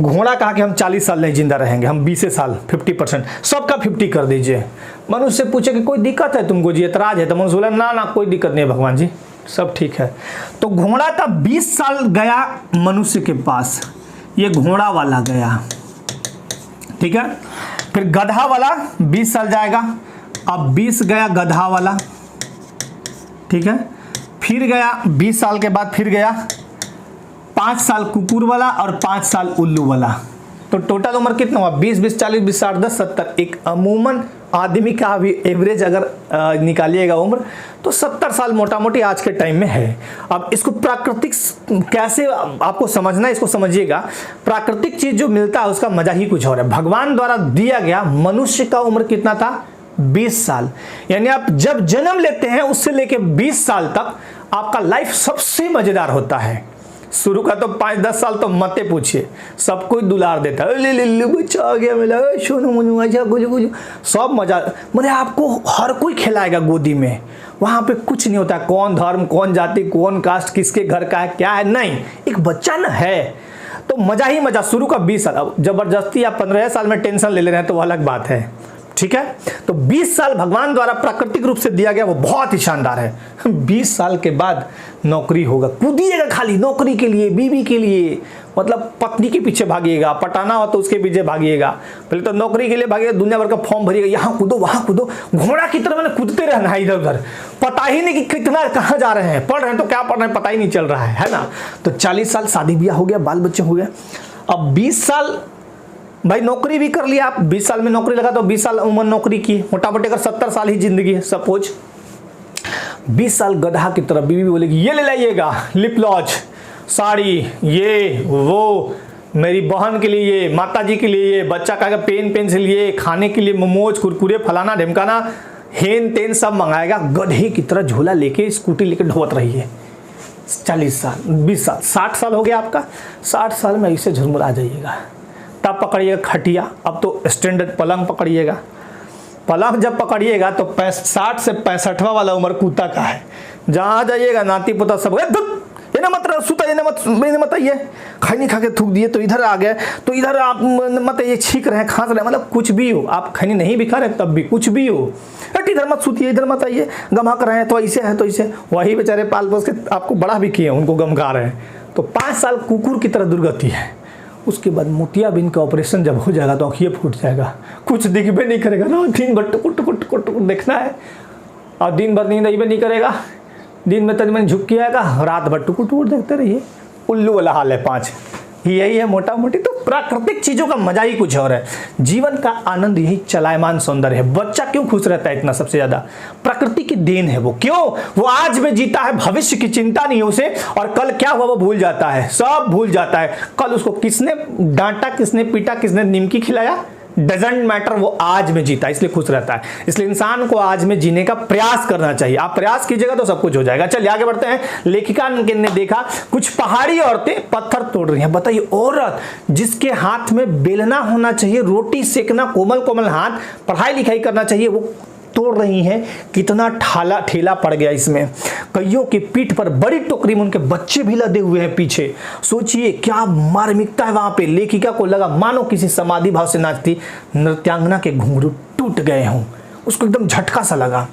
घोड़ा कहा कि हम 40 साल नहीं जिंदा रहेंगे, हम 20 साल 50%, सबका 50 कर दीजिए। मनुष्य से पूछे कि कोई दिक्कत है तुमको जी, एतराज है? तो मनुष्य बोला ना ना कोई दिक्कत नहीं है भगवान जी, सब ठीक है। तो घोड़ा का 20 साल गया मनुष्य के पास, ये घोड़ा वाला गया, ठीक है। फिर गधा वाला 20 साल जाएगा, अब 20 गया गधा वाला, ठीक है। फिर गया 20 साल के बाद फिर गया 5 साल कुकुर वाला और 5 साल उल्लू वाला। तो टोटल उम्र कितना हुआ? 20 20 40 20 60 10 70। एक अमूमन आदमी का भी एवरेज अगर निकालिएगा उम्र तो 70 साल मोटा मोटी आज के टाइम में है। अब इसको प्राकृतिक कैसे आपको समझना है, इसको समझिएगा। प्राकृतिक चीज जो मिलता है उसका मजा ही कुछ और है। भगवान द्वारा दिया गया मनुष्य का उम्र कितना था? 20 साल। यानी आप जब जन्म लेते हैं उससे लेके 20 साल तक आपका लाइफ सबसे मजेदार होता है। शुरू का तो 5-10 साल तो मत पूछिए, सब कोई दुलार देता है, ले ले ले बच्चा आ गया मिला, सोनू मुनू अच्छा कुछ सब मजा, मतलब आपको हर कोई खिलाएगा गोदी में। वहां पे कुछ नहीं होता कौन धर्म, कौन जाति, कौन कास्ट, किसके घर का है क्या है, नहीं, एक बच्चा ना है तो मजा ही मजा। शुरू का 20 साल, अब जबरदस्ती आप 15 साल में टेंशन ले रहे हैं तो वो अलग बात है, ठीक है। तो 20 साल भगवान द्वारा प्राकृतिक रूप से दिया गया, वो बहुत ही शानदार है। 20 साल के बाद नौकरी होगा, कूदिएगा खाली नौकरी के लिए, बीवी के लिए, मतलब पत्नी के पीछे भागिएगा, पटाना हो तो उसके पीछे भागिएगा, पहले तो नौकरी के लिए भागिएगा, दुनिया भर का फॉर्म भरिएगा, यहाँ कूदो वहां कूदो, घोड़ा की तरह मैंने कूदते रहना है इधर उधर, पता ही नहीं कि कितना कहाँ जा रहे हैं, पढ़ रहे हैं तो क्या पढ़ रहे हैं पता ही नहीं चल रहा है ना। तो 40 साल शादी ब्याह हो गया, बाल बच्चे हो गए। अब 20 साल भाई नौकरी भी कर लिया आप, 20 साल में नौकरी लगा तो 20 साल उम्र नौकरी की, मोटा मोटी अगर 70 साल ही जिंदगी है सपोज। 20 साल गधा की तरफ, बीवी बोलेगी ये ले लाइएगा लिप लॉज, साड़ी, ये वो, मेरी बहन के लिए ये, माता जी के लिए ये, बच्चा का पेन पेंसिल, ये खाने के लिए मोमोज कुरकुरे फलाना ढिमकाना हेन तेन सब मंगाएगा। गधे की तरह झोला लेके स्कूटी लेके ढोत रही है। 40 साल 20 साल 60 साल हो गया आपका, 60 साल में ऐसे झुरमुरा जाइएगा। तब पकड़िएगा खटिया, अब तो स्टैंडर्ड पलंग पकड़िएगा। पलंग जब पकड़िएगा तो 60 से 65वां वाला उम्र कुत्ता का है। जहाँ जाइएगा नाती पोता सब ये ना मत सुता, ये ना मत ये खाई नहीं खा के थूक दिए तो इधर आ गए, तो इधर आप मत ये छींक रहे हैं, खांस रहे हैं, मतलब कुछ भी हो, आप खैनी नहीं भी खा रहे तब भी कुछ भी हो, इधर मत सूतिए, इधर मत आइए, गमक रहे हैं तो ऐसे है तो ऐसे। वही बेचारे पाल पोस के आपको बड़ा भी किए, उनको गमका रहे हैं। तो 5 साल कुकुर की तरह दुर्गति है। उसके बाद मोतियाबिंद का ऑपरेशन जब हो जाएगा तो आँखिए फूट जाएगा, कुछ दिख भी नहीं करेगा ना, दिन भर टुकुट देखना है, और दिन भर नींद भी नहीं करेगा, दिन में तन मन झुक के आएगा, रात भर टुकुट देखते रहिए। उल्लू वाला हाल है 5, यही है मोटा मोटी। तो प्राकृतिक चीजों का मजा ही कुछ और है। जीवन का आनंद यही चलायमान सौंदर्य है। बच्चा क्यों खुश रहता है इतना? सबसे ज्यादा प्रकृति की देन है वो। क्यों? वो आज में जीता है, भविष्य की चिंता नहीं है उसे, और कल क्या हुआ वो भूल जाता है, सब भूल जाता है। कल उसको किसने डांटा, किसने पीटा, किसने निमकी खिलाया, डजेंट मैटर, वो आज में जीता, इसलिए खुश रहता है। इसलिए इंसान को आज में जीने का प्रयास करना चाहिए। आप प्रयास कीजिएगा तो सब कुछ हो जाएगा। चलिए आगे बढ़ते हैं। लेखिका ने देखा कुछ पहाड़ी औरतें पत्थर तोड़ रही हैं। बताइए, औरत जिसके हाथ में बेलना होना चाहिए, रोटी सेकना, कोमल कोमल हाथ, पढ़ाई लिखाई करना चाहिए, वो तोड़ रही हैं। कितना ठेला पड़ गया इसमें। कईयों की पीठ पर बड़ी टोकरी में उनके बच्चे भी लदे हुए हैं पीछे। सोचिए क्या मार्मिकता है वहां पे। लेखिका को लगा मानो किसी समाधि भाव से नाचती नृत्यांगना के घुंघरू टूट गए हों। उसको एकदम झटका सा लगा।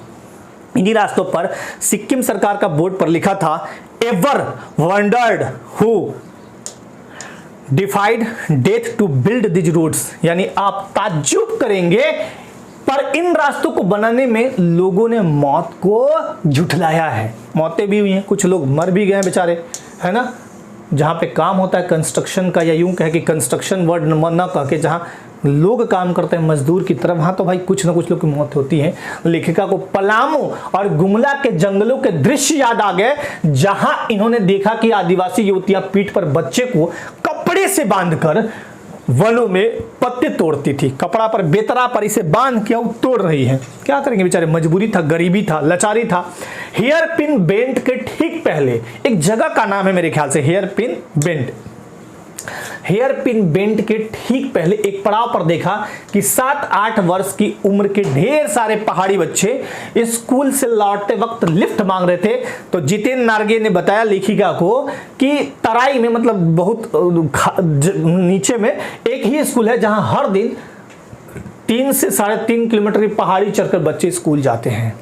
इन्हीं रास्तों पर सिक्किम सरकार का बोर्ड पर लिखा था, ever wondered who defied death to build these roads. यानी आप ताज्जुब करेंगे, पर इन रास्तों को बनाने में लोगों ने मौत को झुठलाया है। मौतें भी हुई हैं, कुछ लोग मर भी गए हैं बेचारे, है ना। जहाँ पे काम होता है कंस्ट्रक्शन का, या यूं कह कि कंस्ट्रक्शन वर्ड न कह के जहाँ लोग काम करते हैं मजदूर की तरह, वहाँ तो भाई कुछ ना कुछ लोग की मौत होती है। लेखिका को पलामू और गुमला के जंगलों के दृश्य याद आ गए, जहाँ इन्होंने देखा कि आदिवासी युवतियां पीठ पर बच्चे को कपड़े से बांधकर वनों में पत्ते तोड़ती थी। कपड़ा पर बेतरा पर इसे बांध के वो तोड़ रही है। क्या करेंगे बेचारे, मजबूरी था, गरीबी था, लाचारी था। हेयर पिन बेंट के ठीक पहले एक जगह का नाम है मेरे ख्याल से, hairpin bend. Hairpin bend के ठीक पहले एक पड़ाव पर देखा कि 7-8 वर्ष की उम्र के ढेर सारे पहाड़ी बच्चे स्कूल से लौटते वक्त लिफ्ट मांग रहे थे। तो जितेंद्र नार्गे ने बताया लेखिका को कि तराई में, मतलब बहुत नीचे में एक ही स्कूल है जहां हर दिन 3 से 3.5 किलोमीटर की पहाड़ी चढ़कर बच्चे स्कूल जाते हैं।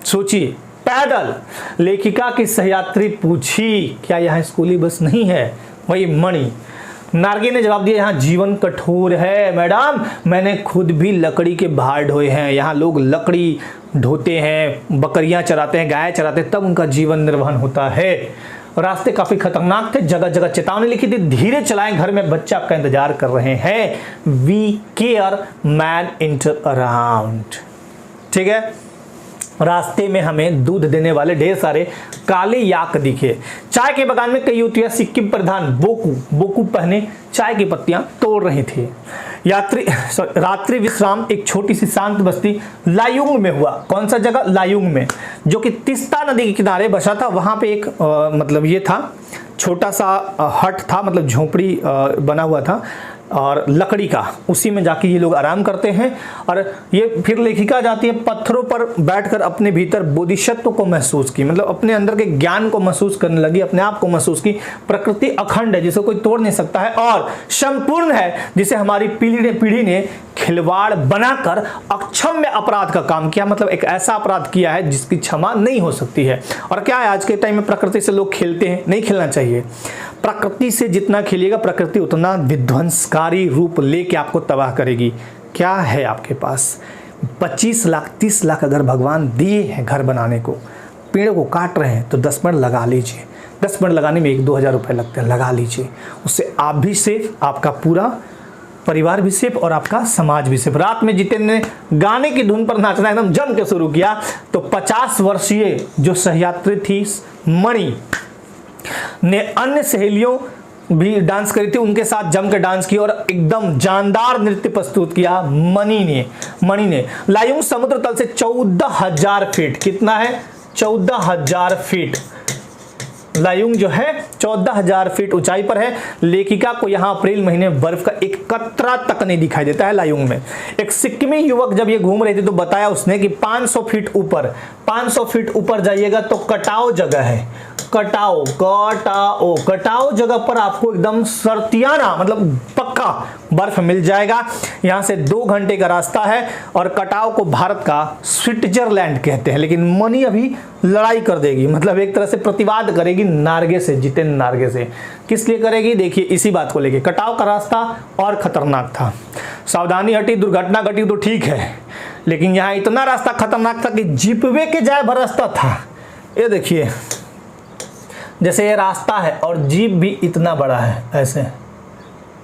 सोचिए, पैदल। लेखिका की सहयात्री पूछी क्या यहाँ स्कूली बस नहीं है? वही मणि। नार्गे ने जवाब दिया, यहाँ जीवन कठोर है मैडम, मैंने खुद भी लकड़ी के भार ढोए हैं। यहाँ लोग लकड़ी ढोते हैं, बकरियां चराते हैं, गाय चराते हैं, तब उनका जीवन निर्वहन होता है। रास्ते काफी खतरनाक थे, जगह जगह चेतावनी लिखी थी, धीरे चलाएं, घर में बच्चे आपका इंतजार कर रहे हैं। We care man inter around. ठीक है। रास्ते में हमें दूध देने वाले ढेर सारे काले याक दिखे। चाय के बगान में कई युवतियां सिक्किम प्रधान बोकू पहने चाय की पत्तियां तोड़ रही थी। रात्रि विश्राम एक छोटी सी शांत बस्ती लायुंग में हुआ। कौन सा जगह? लायुंग में, जो कि तीस्ता नदी के किनारे बसा था। वहां पे एक मतलब ये था, छोटा सा हट था, मतलब झोपड़ी बना हुआ था और लकड़ी का, उसी में जाके ये लोग आराम करते हैं। और ये फिर लेखिका जाती है, पत्थरों पर बैठकर अपने भीतर बोधिसत्व को महसूस की, मतलब अपने अंदर के ज्ञान को महसूस करने लगी, अपने आप को महसूस की। प्रकृति अखंड है, जिसे कोई तोड़ नहीं सकता है, और संपूर्ण है, जिसे हमारी पीढ़ी ने खिलवाड़ बनाकर अक्षम्य अपराध का काम किया, मतलब एक ऐसा अपराध किया है जिसकी क्षमा नहीं हो सकती है। और क्या है, आज के टाइम में प्रकृति से लोग खेलते हैं, नहीं खेलना चाहिए। प्रकृति से जितना खेलिएगा, प्रकृति उतना विध्वंसकारी रूप लेके आपको तबाह करेगी। क्या है आपके पास? 25 लाख 30 लाख अगर भगवान दिए हैं घर बनाने को, पेड़ को काट रहे हैं तो 10 मिनट लगा लीजिए। 10 मिनट लगाने में 1-2 हज़ार रुपये लगते हैं, लगा लीजिए। उससे आप भी सेफ, आपका पूरा परिवार भी सेफ और आपका समाज भी सेफ। रात में जितेंद्र ने गाने की धुन पर नाचना एकदम जम के शुरू किया तो 50 वर्षीय जो सहयात्री थी मणि ने अन्य सहेलियों भी डांस करी थी, उनके साथ जम के डांस किया और एकदम जानदार नृत्य प्रस्तुत किया मणि ने। लायुंग समुद्र तल से 14,000 फीट, कितना है? 14,000 फीट। लायुंग जो है 14,000 फीट ऊंचाई पर है। लेखिका को यहाँ अप्रैल महीने बर्फ का एक कतरा तक नहीं दिखाई देता है लायुंग में। एक सिक्किमी युवक जब ये घूम रहे थे तो बताया उसने कि 500 फीट ऊपर जाइएगा तो कटाओ जगह है। कटाओ जगह पर आपको एकदम सर्दियाना, मतलब पक्का बर्फ मिल जाएगा। यहाँ से 2 घंटे का रास्ता है और कटाओ को भारत का स्विट्जरलैंड कहते हैं। लेकिन मणि अभी लड़ाई कर देगी, मतलब एक तरह से प्रतिवाद करेगी नार्गे से, जितेंद्र नार्गे से। किस लिए करेगी? देखिए इसी बात को लेके। कटाओ का रास्ता और खतरनाक था, सावधानी हटी, दुर्घटना घटी तो ठीक है, लेकिन यहाँ इतना रास्ता खतरनाक था कि जीपवे के जाए भर रास्ता था। ये देखिए, जैसे ये रास्ता है और जीप भी इतना बड़ा है, ऐसे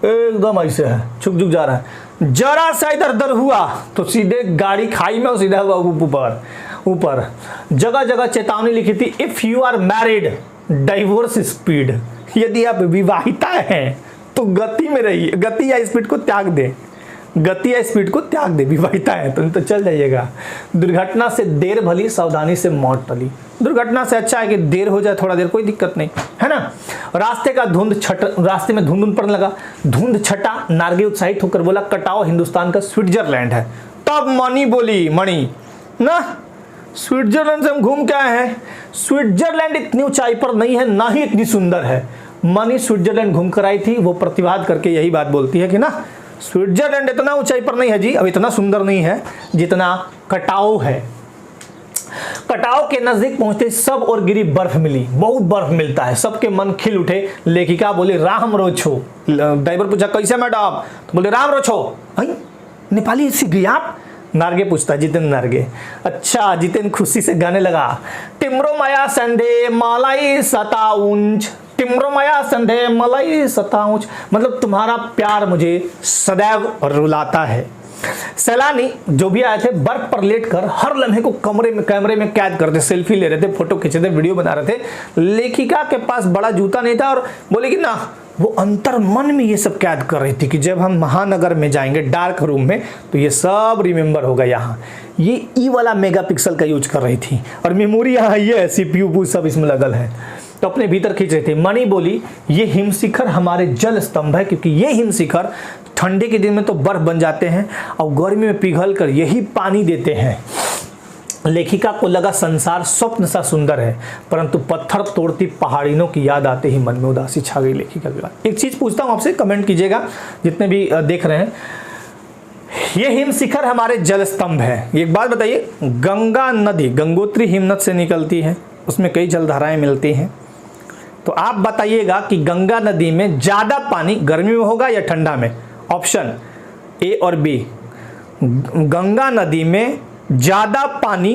एकदम ऐसे है, झुक जा रहा है। जरा सा इधर उधर हुआ तो सीधे गाड़ी खाई में, सीधा ऊपर। जगह जगह चेतावनी लिखी थी, if you are married divorce speed. यदि आप विवाहिता हैं तो गति में रहिए, गति या स्पीड को त्याग दे। विवाहिता है तो चल जाइएगा। दुर्घटना से देर भली, सावधानी से मौत टली। दुर्घटना से अच्छा है कि देर हो जाए, थोड़ा देर, कोई दिक्कत नहीं है ना। रास्ते में धुंध पड़ने लगा, धुंध छटा। नार्गे उत्साहित होकर बोला, कटाओ हिंदुस्तान का स्विट्जरलैंड है। तब मणि ना, स्विट्जरलैंड से हम घूम के आए हैं। स्विट्जरलैंड इतनी ऊंचाई पर नहीं है, ना ही इतनी सुंदर है। मणि स्विट्जरलैंड घूम कर आई थी, वो प्रतिवाद करके यही बात बोलती है कि ना, स्विट्जरलैंड इतना ऊंचाई पर नहीं है जी, अब इतना सुंदर नहीं है जितना कटाओ है। कटाओ के नजदीक पहुंचते सब और गिरी बर्फ मिली, बहुत बर्फ मिलता है, सबके मन खिल उठे। लेखिका बोली, राम रोछो। ड्राइवर पूछा, कैसे मैडम? तो बोले, राम रोछो। नेपाली सीख गई आप? नार्गे पूछता, जितेंद्र नार्गे। अच्छा, जितेंद्र खुशी से गाने लगा, टिमरो माया संधे मलाई सताउंच, टिमरो माया संधे मलाई सताउंच, मतलब तुम्हारा प्यार मुझे सदैव रुलाता है। सैलानी जो भी आए थे बर्फ पर लेटकर हर लम्हे को कैमरे में कैद करते, सेल्फी ले रहे थे, फोटो खींचे थे, वीडियो बना रहे थे। लेखिका के पास बड़ा जूता नहीं था और बोले कि ना, वो अंतर मन में ये सब कैद कर रही थी कि जब हम महानगर में जाएंगे डार्क रूम में तो ये सब रिमेंबर होगा। यहाँ ये ई वाला मेगापिक्सल का यूज कर रही थी और मेमोरी यहाँ ये है, CPU सब इसमें लगल है। तो अपने भीतर खींच रहे थे। मणि बोली ये हिमशिखर हमारे जल स्तंभ है, क्योंकि ये हिमशिखर ठंडे के दिन में तो बर्फ बन जाते हैं और गर्मी में पिघल कर यही पानी देते हैं। लेखिका को लगा संसार स्वप्न सा सुंदर है, परंतु पत्थर तोड़ती पहाड़ियों की याद आते ही मन में उदासी छा गई लेखिका के बाद। एक चीज पूछता हूं आपसे, कमेंट कीजिएगा जितने भी देख रहे हैं। ये हिमशिखर हमारे जल स्तंभ है। एक बात बताइए, गंगा नदी गंगोत्री हिमनद से निकलती है, उसमें कई जलधाराएं मिलती हैं। तो आप बताइएगा कि गंगा नदी में ज्यादा पानी गर्मी में होगा या ठंडा में? ऑप्शन ए और बी। गंगा नदी में ज्यादा पानी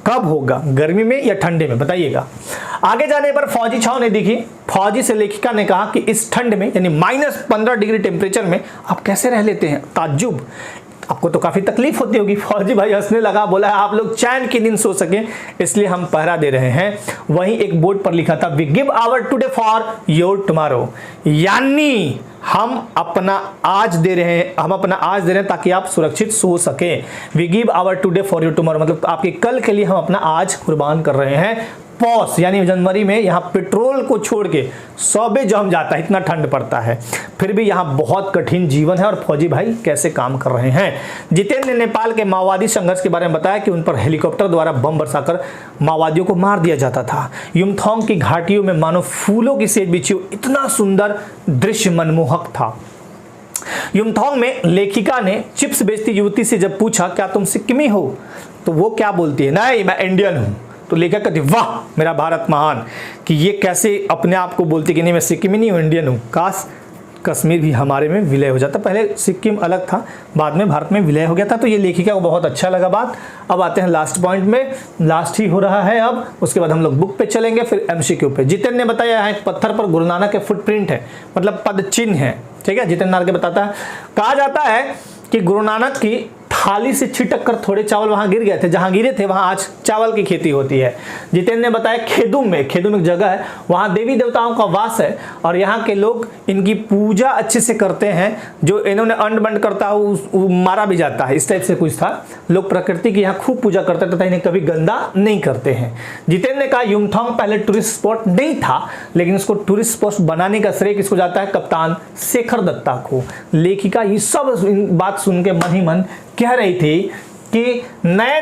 कब होगा, गर्मी में या ठंडे में? बताइएगा। आगे जाने पर फौजी छाव ने देखी। फौजी से लेखिका ने कहा कि इस ठंड में यानी -15 डिग्री टेम्परेचर में आप कैसे रह लेते हैं? ताज्जुब, आपको तो काफी तकलीफ होती होगी। फौजी भाई हंसने लगा, बोला आप लोग चैन की नींद सो सके इसलिए हम पहरा दे रहे हैं। वहीं एक बोर्ड पर लिखा था we give our today for your tomorrow, यानी हम अपना आज दे रहे हैं ताकि आप सुरक्षित सो सके। We give our today for your tomorrow मतलब आपके कल के लिए हम अपना आज कुर्बान कर रहे हैं। पॉस यानी जनवरी में यहाँ पेट्रोल को छोड़ के 100 जम जाता है, इतना ठंड पड़ता है, फिर भी यहाँ बहुत कठिन जीवन है और फौजी भाई कैसे काम कर रहे हैं। जितेंद्र ने नेपाल के माओवादी संघर्ष के बारे में बताया कि उन पर हेलीकॉप्टर द्वारा बम बरसाकर माओवादियों को मार दिया जाता था। युमथांग की घाटियों में मानो फूलों की सेज बिछी हो, इतना सुंदर दृश्य मनमोहक था। युमथांग में लेखिका ने चिप्स बेचती युवती से जब पूछा क्या तुम सिक्किमी हो, तो वो क्या बोलती है? नहीं, मैं इंडियन हूं। तो लेखिका कहती वाह मेरा भारत महान, कि ये कैसे अपने आप को बोलती कि नहीं मैं सिक्किमी नहीं हूँ, इंडियन हूँ। काश कश्मीर भी हमारे में विलय हो जाता। पहले सिक्किम अलग था, बाद में भारत में विलय हो गया था। तो ये लेखिका को बहुत अच्छा लगा बात। अब आते हैं लास्ट पॉइंट में, लास्ट ही हो रहा है अब, उसके बाद हम लोग बुक पे चलेंगे, फिर एमसीक्यू पे। जितेंद्र ने बताया है पत्थर पर गुरु नानक के फुटप्रिंट है, मतलब पद चिन्ह है, ठीक है। जितेंद्र नार के बताता है, कहा जाता है कि गुरु नानक की थाली से छिटक कर थोड़े चावल वहां गिर गए थे, जहां गिरे थे वहां आज चावल की खेती होती है। जितेंद्र ने बताया खेदुम में एक जगह है, वहां देवी देवताओं का वास है और यहाँ के लोग इनकी पूजा अच्छे से करते हैं। जो इन्होंने अंड बंड करता है मारा भी जाता है, इस टाइप से कुछ था। लोग प्रकृति की यहाँ खूब पूजा करते तथा इन्हें कभी गंदा नहीं करते हैं। जितेंद्र ने कहा युमथांग पहले टूरिस्ट स्पॉट नहीं था, लेकिन इसको टूरिस्ट स्पॉट बनाने का श्रेय किसको जाता है? कप्तान शेखर दत्ता को। लेखिका ये सब बात सुन के मन ही मन कह रही थी कि नए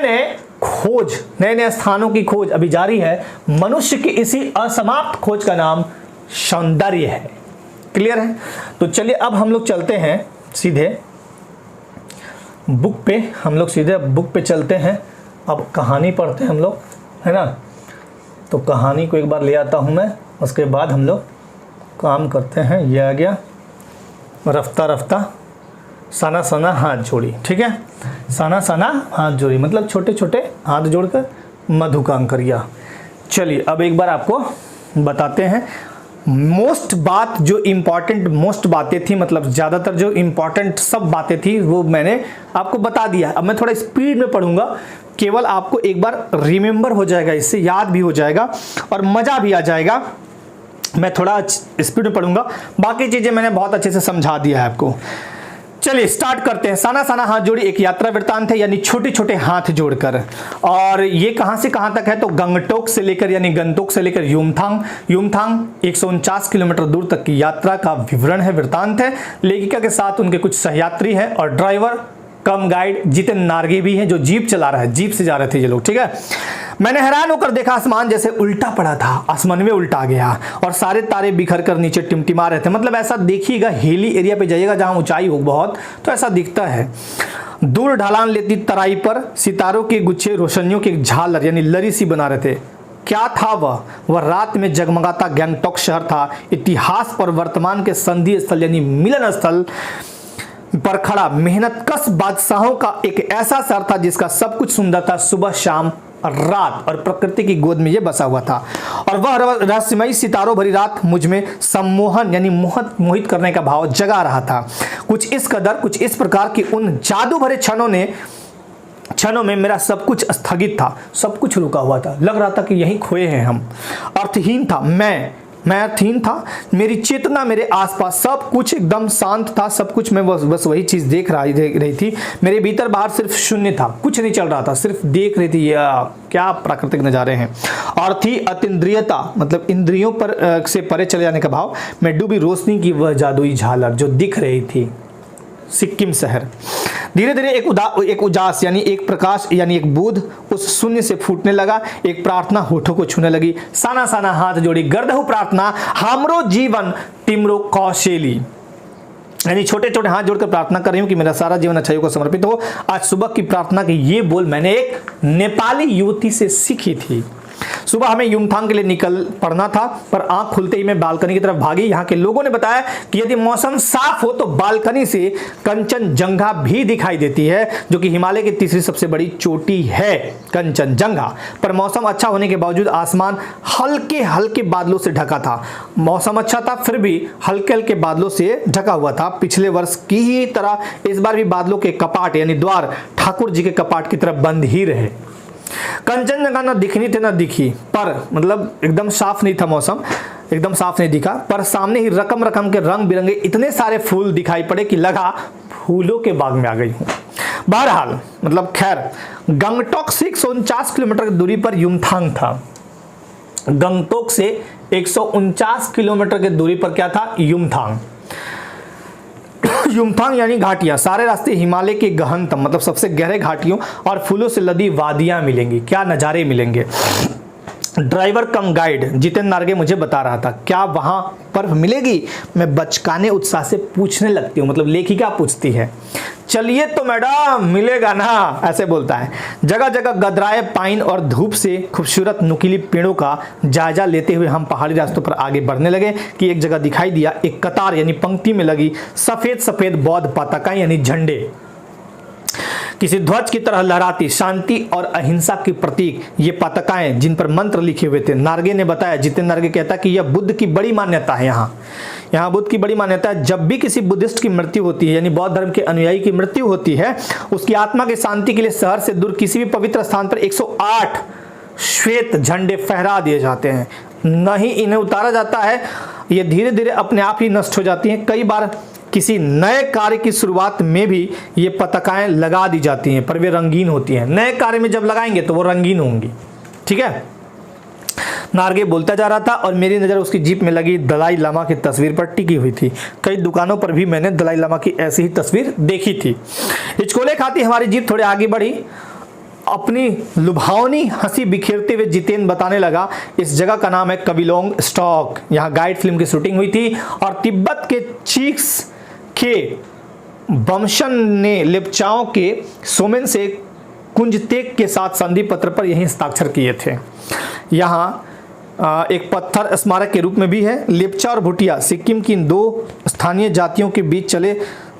नए स्थानों की खोज अभी जारी है। मनुष्य की इसी असमाप्त खोज का नाम सौंदर्य है। क्लियर है? तो चलिए अब हम लोग चलते हैं सीधे बुक पे, चलते हैं। अब कहानी पढ़ते हैं हम लोग, है ना। तो कहानी को एक बार ले आता हूं मैं, उसके बाद हम लोग काम करते हैं। ये आ गया रफ्ता रफ्ता सना सना हाथ जोड़ी, ठीक है। सना सना हाथ जोड़ी मतलब छोटे छोटे हाथ जोड़कर मधु का अंकरिया। चलिए अब एक बार आपको बताते हैं मोस्ट बातें थी, मतलब ज़्यादातर जो इम्पॉर्टेंट सब बातें थी वो मैंने आपको बता दिया। अब मैं थोड़ा स्पीड में पढ़ूंगा, केवल आपको एक बार रिमेंबर हो जाएगा, इससे याद भी हो जाएगा और मज़ा भी आ जाएगा। मैं थोड़ा स्पीड में पढ़ूंगा, बाकी चीज़ें मैंने बहुत अच्छे से समझा दिया है आपको। चलिए स्टार्ट करते हैं। सना सना हाथ जोड़ी एक यात्रा वृत्तांत है, यानी छोटे छोटे हाथ जोड़कर। और ये कहां से कहां तक है? तो गंगटोक से लेकर यानी गंगटोक से लेकर युमथांग 149 किलोमीटर दूर तक की यात्रा का विवरण है, वृत्तांत है। लेखिका के साथ उनके कुछ सहयात्री हैं और ड्राइवर कम गाइड जितेंद्र नार्गे भी हैं जो जीप चला रहा है, जीप से जा रहे थे ये लोग, ठीक है। मैंने हैरान होकर देखा आसमान जैसे उल्टा पड़ा था, आसमान में उल्टा गया और सारे तारे बिखर कर नीचे टिमटिमा रहे थे। मतलब ऐसा देखिएगा, हिली एरिया पे जाइएगा जहां ऊंचाई हो बहुत, तो ऐसा दिखता है। दूर ढलान लेती तराई पर सितारों के गुच्छे रोशनियों के झालर यानी लरी सी बना रहे थे। क्या था वह रात में जगमगाता गंगटोक शहर था। इतिहास पर वर्तमान के संधि स्थल यानी मिलन स्थल पर खड़ा मेहनत कश बादशाहों का एक ऐसा शहर था जिसका सब कुछ सुंदर था, सुबह शाम रात, और प्रकृति की गोद में ये बसा हुआ था। और वह रहस्यमयी सितारों भरी रात मुझ में सम्मोहन यानी मोहित करने का भाव जगा रहा था। कुछ इस प्रकार की उन जादू भरे क्षणों में मेरा सब कुछ स्थगित था, सब कुछ रुका हुआ था, लग रहा था कि यहीं खोए हैं हम। अर्थहीन था मैं, मैं थीन था, मेरी चेतना मेरे आसपास सब कुछ एकदम शांत था, सब कुछ मैं बस वही चीज़ देख रही थी। मेरे भीतर बाहर सिर्फ शून्य था, कुछ नहीं चल रहा था, सिर्फ देख रही थी क्या प्राकृतिक नज़ारे हैं। और थी अतीन्द्रियता, मतलब इंद्रियों पर से परे चले जाने का भाव। मैं डूबी रोशनी की वह जादुई झालर जो दिख रही थी सिक्किम शहर। धीरे धीरे एक उजास यानी एक प्रकाश यानी एक बोध उस शून्य से फूटने लगा। एक प्रार्थना होठों को छूने लगी। साना साना हाथ जोड़ी गर्दहु प्रार्थना हमरो जीवन तिमरो कौशेली, यानी छोटे छोटे हाथ जोड़कर प्रार्थना कर रही हूँ कि मेरा सारा जीवन अच्छाइयों को समर्पित हो। आज सुबह की प्रार्थना के ये बोल मैंने एक नेपाली युवती से सीखी थी। सुबह हमें युमथांग के लिए निकल पड़ना था, पर आंख खुलते ही मैं बालकनी की तरफ भागी। यहाँ के लोगों ने बताया कि यदि मौसम साफ हो तो बालकनी से कंचनजंगा भी दिखाई देती है, जो कि हिमालय की तीसरी सबसे बड़ी चोटी है कंचनजंगा। पर मौसम अच्छा होने के बावजूद आसमान हल्के हल्के बादलों से ढका था। मौसम अच्छा था फिर भी हल्के हल्के बादलों से ढका हुआ था। पिछले वर्ष की ही तरह इस बार भी बादलों के कपाट यानी द्वार ठाकुर जी के कपाट की तरफ बंद ही रहे। कंचनजंगा न दिखनी थी न दिखी, पर मतलब एकदम साफ नहीं था मौसम, एकदम साफ नहीं दिखा, पर सामने ही रकम रकम के रंग बिरंगे इतने सारे फूल दिखाई पड़े कि लगा फूलों के बाग में आ गई हूँ। बहरहाल मतलब खैर, गंगटोक से 149 किलोमीटर की दूरी पर युमथांग था। गंगटोक से 149 किलोमीटर की दूरी पर क्या था? युमथांग। युमथांग यानी घाटियां। सारे रास्ते हिमालय के गहनतम मतलब सबसे गहरे घाटियों और फूलों से लदी वादियां मिलेंगी। क्या नज़ारे मिलेंगे। ड्राइवर कम गाइड जितेंद्र नार्गे मुझे बता रहा था, क्या वहां पर मिलेगी? मैं बचकाने उत्साह से पूछने लगती हूँ, मतलब लेखिका पूछती है। चलिए तो मैडम मिलेगा ना, ऐसे बोलता है। जगह जगह गदराए पाइन और धूप से खूबसूरत नुकीली पेड़ों का जायजा लेते हुए हम पहाड़ी रास्तों पर आगे बढ़ने लगे कि एक जगह दिखाई दिया एक कतार यानी पंक्ति में लगी सफेद सफेद बौद्ध पताकाएं यानी झंडे, किसी ध्वज की तरह लहराती, शांति और अहिंसा की प्रतीक ये पताकाएं जिन पर मंत्र लिखे हुए थे। नार्गे ने बताया, जितेंद्र नार्गे कहता कि यह बुद्ध की बड़ी मान्यता है। यहाँ बुद्ध की बड़ी मान्यता है। जब भी किसी बुद्धिस्ट की मृत्यु होती है यानी बौद्ध धर्म के अनुयायी की मृत्यु होती है, उसकी आत्मा की शांति के लिए शहर से दूर किसी भी पवित्र स्थान पर 108 श्वेत झंडे फहरा दिए जाते हैं। नहीं इन्हें उतारा जाता है, ये धीरे धीरे अपने आप ही नष्ट हो जाती हैं। कई बार किसी नए कार्य की शुरुआत में भी ये पताकाएं लगा दी जाती हैं, पर वे रंगीन होती हैं। नए कार्य में जब लगाएंगे तो वो रंगीन होंगी। ठीक है। नार्गे बोलता जा रहा था और मेरी नज़र उसकी जीप में लगी दलाई लामा की तस्वीर पर टिकी हुई थी। कई दुकानों पर भी मैंने दलाई लामा की ऐसी ही तस्वीर देखी थी। हिचकोले खाती हमारी जीप थोड़े आगे बढ़ी। अपनी लुभावनी हंसी बिखेरते हुए जितेंद्र बताने लगा, इस जगह का नाम है कबिलोंग स्टॉक। यहाँ गाइड फिल्म की शूटिंग हुई थी और तिब्बत के चीक्स के बमशन ने लेप्चाओं के सोमेन से कुंजतेक के साथ संधि पत्र पर यही हस्ताक्षर किए थे। यहाँ एक पत्थर स्मारक के रूप में भी है। लेप्चा और भूटिया सिक्किम की इन दो स्थानीय जातियों के बीच चले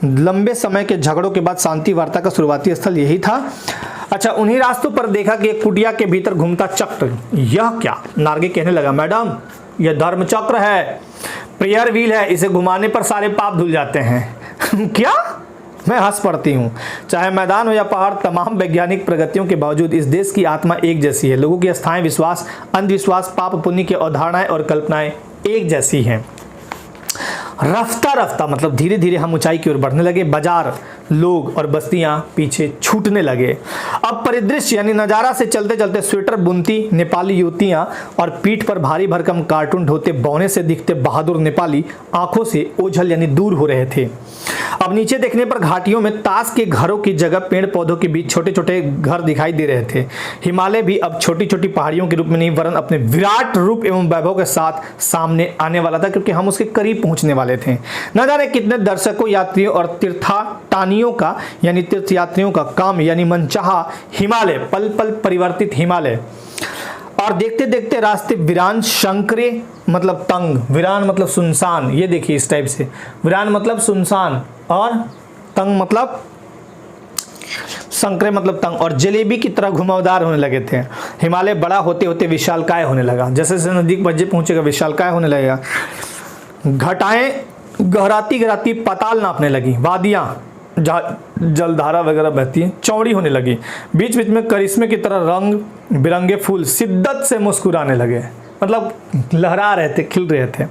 लंबे समय के झगड़ों के बाद शांति वार्ता का शुरुआती स्थल यही था। अच्छा, उन्हीं रास्तों पर देखा कि एक कुटिया के भीतर घूमता चक्र। यह क्या? नार्गे कहने लगा, मैडम यह धर्म चक्र है, प्रेयर व्हील है, इसे घुमाने पर सारे पाप धुल जाते हैं। क्या? मैं हंस पड़ती हूँ। चाहे मैदान हो या पहाड़, तमाम वैज्ञानिक प्रगतियों के बावजूद इस देश की आत्मा एक जैसी है। लोगों की आस्थाएं, विश्वास, अंधविश्वास, पाप पुण्य की अवधारणाएं और कल्पनाएं एक जैसी हैं। रफ्ता रफ्ता मतलब धीरे धीरे हम ऊंचाई की ओर बढ़ने लगे। बाजार, लोग और बस्तियां पीछे छूटने लगे। अब परिदृश्य यानी नजारा से चलते चलते स्वेटर बुनती नेपाली युवतियां और पीठ पर भारी भरकम कार्टून ढोते बौने से दिखते बहादुर नेपाली आंखों से ओझल यानी दूर हो रहे थे। अब नीचे देखने पर घाटियों में ताश के घरों की जगह पेड़ पौधों के बीच छोटे छोटे घर दिखाई दे रहे थे। हिमालय भी अब छोटी छोटी पहाड़ियों के रूप में नहीं वरन अपने विराट रूप एवं वैभव के साथ सामने आने वाला था, क्योंकि हम उसके करीब पहुंचने वाले थे। न जाने कितने दर्शकों, यात्रियों और तीर्थाटानियों का यानी तीर्थयात्रियों का काम यानी मनचाहा हिमालय, पल पल परिवर्तित हिमालय। और देखते देखते रास्ते वीरान शंकरे मतलब तंग, वीरान मतलब सुनसान। ये देखिए इस टाइप से, वीरान मतलब सुनसान और तंग मतलब संकरे मतलब तंग और जलेबी की तरह घुमावदार होने लगे थे। हिमालय बड़ा होते होते विशालकाय होने लगा। जैसे जैसे नजदीक बजे पहुंचेगा विशालकाय होने लगेगा। घटाएं गहराती गहराती पाताल नापने लगी। वादियां जलधारा वगैरह बहती है, चौड़ी होने लगी। बीच बीच में करिश्मे की तरह रंग बिरंगे फूल शिद्दत से मुस्कुराने लगे। मतलब लहरा रहे थे, खिल रहे थे।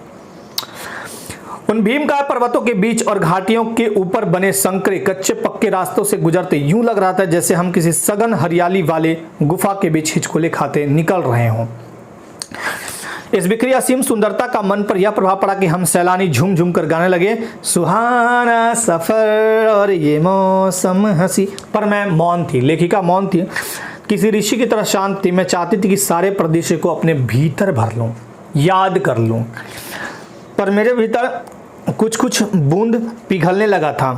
उन भीमकाय पर्वतों के बीच और घाटियों के ऊपर बने संकरे कच्चे पक्के रास्तों से गुजरते यूं लग रहा था जैसे हम किसी सघन हरियाली वाले गुफा के बीच हिचकोले खाते निकल रहे हों। इस बिखरी असीम सुंदरता का मन पर यह प्रभाव पड़ा कि हम सैलानी झूम झूम कर गाने लगे, सुहाना सफर और ये मौसम हंसी। पर मैं मौन थी, लेखिका मौन थी, किसी ऋषि की तरह शांत थी। मैं चाहती थी कि सारे प्रदेश को अपने भीतर भर लूं, याद कर लूं, पर मेरे भीतर कुछ कुछ बूंद पिघलने लगा था,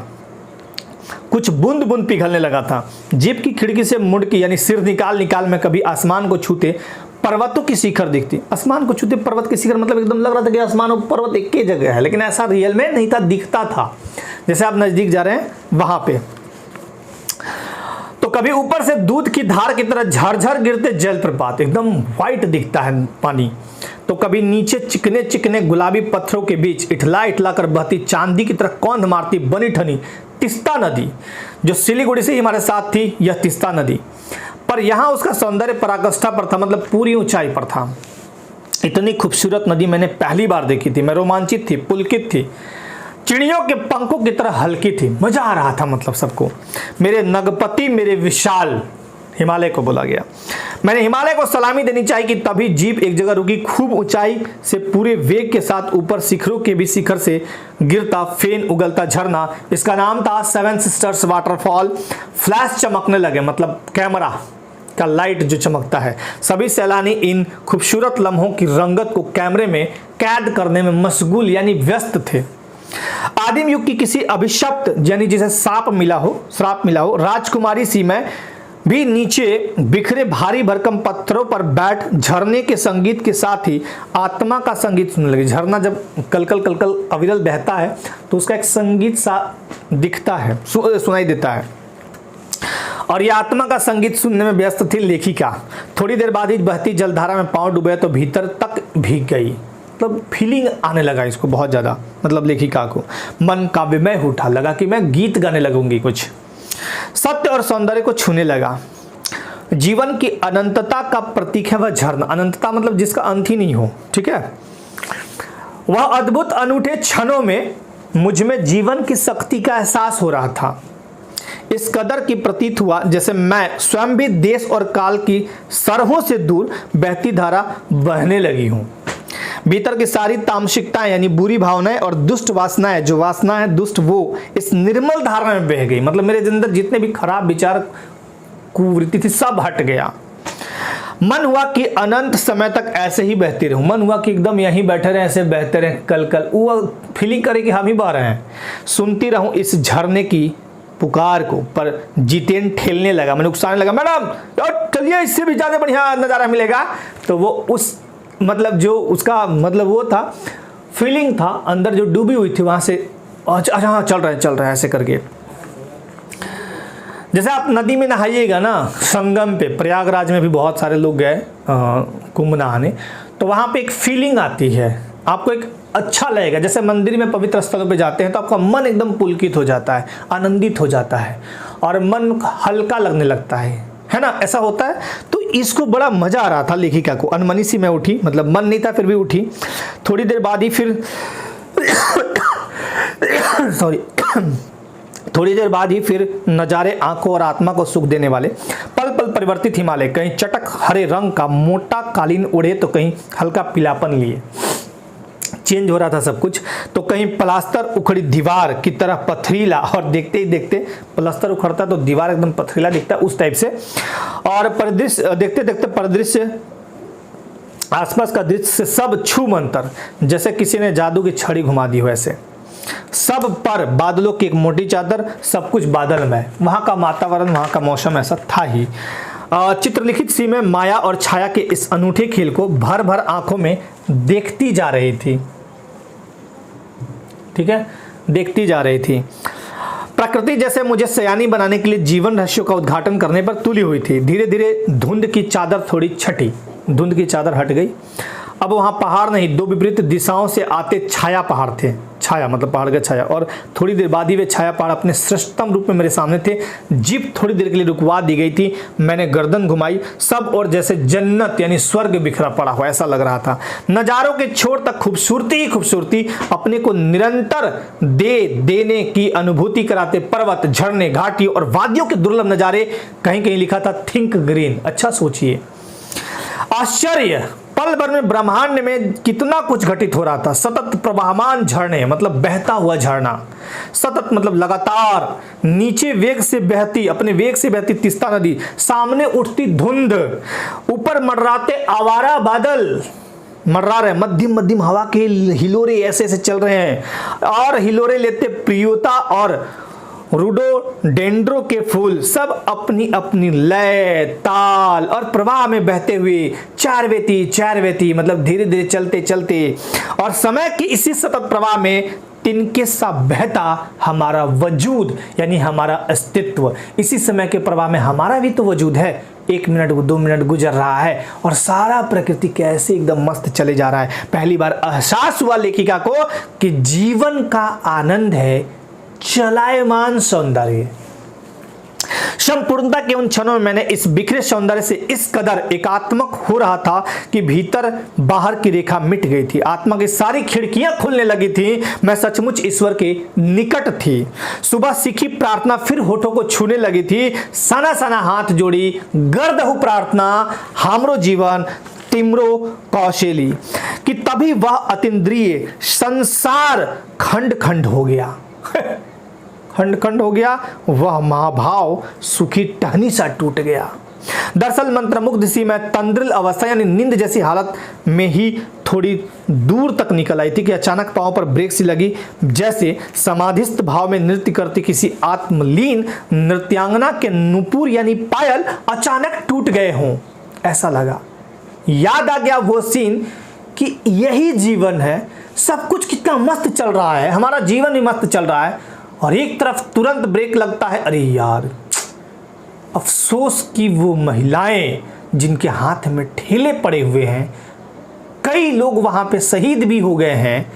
कुछ बूंद बूंद पिघलने लगा था। जीप की खिड़की से मुड़ के यानी सिर निकाल निकाल मैं कभी आसमान को छूते पर्वतों की शिखर दिखती। आसमान को छूते पर्वत की शिखर, मतलब एकदम लग रहा था कि आसमान और पर्वत एक ही जगह है, लेकिन ऐसा रियल में नहीं था, दिखता था जैसे आप नजदीक जा रहे हैं वहां पे। तो कभी ऊपर से दूध की धार की तरह झरझर गिरते जलप्रपात, एकदम व्हाइट दिखता है पानी, तो कभी नीचे चिकने चिकने गुलाबी पत्थरों के बीच इठला इठला कर बहती चांदी की तरह कौंध मारती बनी ठनी तिस्ता नदी, जो सिलीगुड़ी से ही हमारे साथ थी। यह तिस्ता नदी, पर यहां उसका सौंदर्य पराकाष्ठा पर था, मतलब पूरी ऊंचाई पर था। इतनी खूबसूरत नदी मैंने पहली बार देखी थी। मैं रोमांचित थी, पुलकित थी, चिड़ियों के पंखों की तरह हल्की थी। मजा आ रहा था मतलब सबको। मेरे नगपति, मेरे विशाल, हिमालय को बोला गया। मैंने हिमालय को सलामी देनी चाहिए कि तभी जीप एक जगह रुकी। खूब ऊंचाई से पूरे वेग के साथ ऊपर शिखरों के भी शिखर से गिरता फेन उगलता झरना, इसका नाम था सेवन सिस्टर्स वाटरफॉल। फ्लैश चमकने लगे, मतलब कैमरा का लाइट जो चमकता है। सभी सैलानी इन खूबसूरत लम्हों की रंगत को कैमरे में कैद करने में मशगूल यानी व्यस्त थे। आदिम युग की किसी अभिशप्त यानी जिसे श्राप मिला हो राजकुमारी सी मैं भी नीचे बिखरे भारी भरकम पत्थरों पर बैठ झरने के संगीत के साथ ही आत्मा का संगीत सुनने लगी। झरना जब कलकल कलकल अविरल बहता है तो उसका एक संगीत सा दिखता है, सुनाई देता है, और यह आत्मा का संगीत सुनने में व्यस्त थी लेखिका। थोड़ी देर बाद ही बहती जलधारा में पांव डूबे तो भीतर तक भीग गई, मतलब फीलिंग आने लगा इसको बहुत ज़्यादा, मतलब लेखिका को मन काव्यमय उठा, लगा कि मैं गीत गाने लगूंगी कुछ। सत्य और सौंदर्य को छूने लगा। जीवन की अनंतता का प्रतीक है वह झरना। अनंतता मतलब जिसका अंत ही नहीं हो, ठीक है। वह अद्भुत अनूठे क्षणों में मुझ में जीवन की शक्ति का एहसास हो रहा था। इस कदर की प्रतीत हुआ जैसे मैं स्वयं भी देश और काल की सरहों से दूर बहती धारा बहने लगी हूं। भीतर की सारी तामसिकताएं यानी बुरी भावनाएं और दुष्ट वासनाएं, जो वासना है दुष्ट, वो इस निर्मल धारा में बह गई। मतलब मेरे अंदर जितने भी खराब विचार कुवृत्ति थी सब हट गया। मन हुआ कि अनंत समय तक ऐसे ही बहती रहूं। मन हुआ कि एकदम यहीं बैठे रहे, ऐसे बहते रहे, कल कल वो फीलिंग करे कि हम ही बह रहे हैं। सुनती रहूं इस झरने की पुकार को। पर जितेन ठेलने लगा, मैंने उकसाने लगा, मैडम चलिए इससे भी ज्यादा बढ़िया नजारा मिलेगा। तो वो उस मतलब जो उसका मतलब वो था, फीलिंग था अंदर जो डूबी हुई थी, वहां से अच्छा हाँ चल रहा है ऐसे करके। जैसे आप नदी में नहाइएगा ना, संगम पे, प्रयागराज में भी बहुत सारे लोग गए कुंभ नहाने, तो वहां पे एक फीलिंग आती है, आपको एक अच्छा लगेगा। जैसे मंदिर में पवित्र स्थलों पे जाते हैं तो आपका मन एकदम पुलकित हो जाता है, आनंदित हो जाता है और मन हल्का लगने लगता है ना, ऐसा होता है। तो इसको बड़ा मजा आ रहा था लेखिका को। अनमनी सी मैं उठी, मतलब मन नहीं था फिर भी उठी। थोड़ी देर बाद ही फिर थोड़ी देर बाद ही फिर नज़ारे आंखों और आत्मा को सुख देने वाले। पल पल परिवर्तित हिमालय, कहीं चटक हरे रंग का मोटा कालीन उड़े तो कहीं हल्का पीलापन लिए, चेंज हो रहा था सब कुछ। तो कहीं प्लास्टर उखड़ी दीवार की तरह पथरीला, और देखते ही देखते प्लास्टर उखड़ता तो दीवार एकदम पथरीला दिखता, उस टाइप से। और परिदृश्य देखते देखते परिदृश्य, आसपास का दृश्य सब छू मंतर, जैसे किसी ने जादू की छड़ी घुमा दी हो ऐसे। सब पर बादलों की एक मोटी चादर, सब कुछ बादलमय। वहां का वातावरण, वहां का मौसम ऐसा था ही। चित्रलिखित सी में माया और छाया के इस अनूठे खेल को भर भर आंखों में देखती जा रही थी, ठीक है, देखती जा रही थी। प्रकृति जैसे मुझे सयानी बनाने के लिए जीवन रहस्यों का उद्घाटन करने पर तुली हुई थी। धीरे धीरे धुंध की चादर थोड़ी छटी, धुंध की चादर हट गई। अब वहां पहाड़ नहीं, दो विपरीत दिशाओं से आते छाया पहाड़ थे। छाया मतलब पहाड़ का छाया, और थोड़ी देर बाद ही वे छाया पहाड़ अपने श्रेष्ठतम रूप में मेरे सामने थे। जीप थोड़ी देर के लिए रुकवा दी गई थी। मैंने गर्दन घुमाई, सब और जैसे जन्नत यानी स्वर्ग बिखरा पड़ा हुआ ऐसा लग रहा था। नजारों के छोर तक खूबसूरती ही खूबसूरती अपने को निरंतर देने की अनुभूति कराते पर्वत, झरने, घाटी और वादियों के दुर्लभ नजारे। कहीं कहीं लिखा था थिंक ग्रीन। अच्छा सोचिए, आश्चर्य, पल भर में ब्रह्मांड में कितना कुछ घटित हो रहा था। सतत प्रवाहमान झरने मतलब बहता हुआ झरना, सतत मतलब लगातार, नीचे वेग से बहती, अपने वेग से बहती तीस्ता नदी, सामने उठती धुंध, ऊपर मंडराते आवारा बादल, मंडरा रहे, मध्यम मध्यम हवा के हिलोरे ऐसे ऐसे चल रहे हैं, और हिलोरे लेते प्रियोता और रोडोडेंड्रो के फूल, सब अपनी अपनी लय, ताल और प्रवाह में बहते हुए चारवेती मतलब धीरे धीरे चलते चलते, और समय की इसी सतत प्रवाह में तिनके सा बहता हमारा वजूद यानी हमारा अस्तित्व। इसी समय के प्रवाह में हमारा भी तो वजूद है। 1 मिनट 2 मिनट गुजर रहा है और सारा प्रकृति कैसे एकदम मस्त चले जा रहा है। पहली बार एहसास हुआ लेखिका को कि जीवन का आनंद है चलायमान सौंदर्य। संपूर्णता के उन क्षणों में मैंने इस बिखरे सौंदर्य से इस कदर एकात्मक हो रहा था कि भीतर बाहर की रेखा मिट गई थी, आत्मा की सारी खिड़कियां खुलने लगी थी। मैं सचमुच ईश्वर के निकट थी। सुबह सीखी प्रार्थना फिर होठों को छूने लगी थी। सना सना हाथ जोड़ी गर्दहु प्रार्थना हामरो जीवन तिमरो कौशली कि तभी वह अतीन्द्रिय संसार खंड खंड हो गया। खंड खंड हो गया, वह महाभाव सुखी टहनी सा टूट गया। दरअसल मंत्रमुग्ध सी मैं तंद्रिल अवस्था यानी नींद जैसी हालत में ही थोड़ी दूर तक निकल आई थी कि अचानक पांव पर ब्रेक सी लगी, जैसे समाधिस्थ भाव में नृत्य करती किसी आत्मलीन नृत्यांगना के नुपुर यानी पायल अचानक टूट गए हों, ऐसा लगा। याद आ गया वो सीन कि यही जीवन है, सब कुछ कितना मस्त चल रहा है, हमारा जीवन भी मस्त चल रहा है, और एक तरफ तुरंत ब्रेक लगता है। अरे यार, अफसोस की वो महिलाएं जिनके हाथ में ठेले पड़े हुए हैं, कई लोग वहां पे शहीद भी हो गए हैं,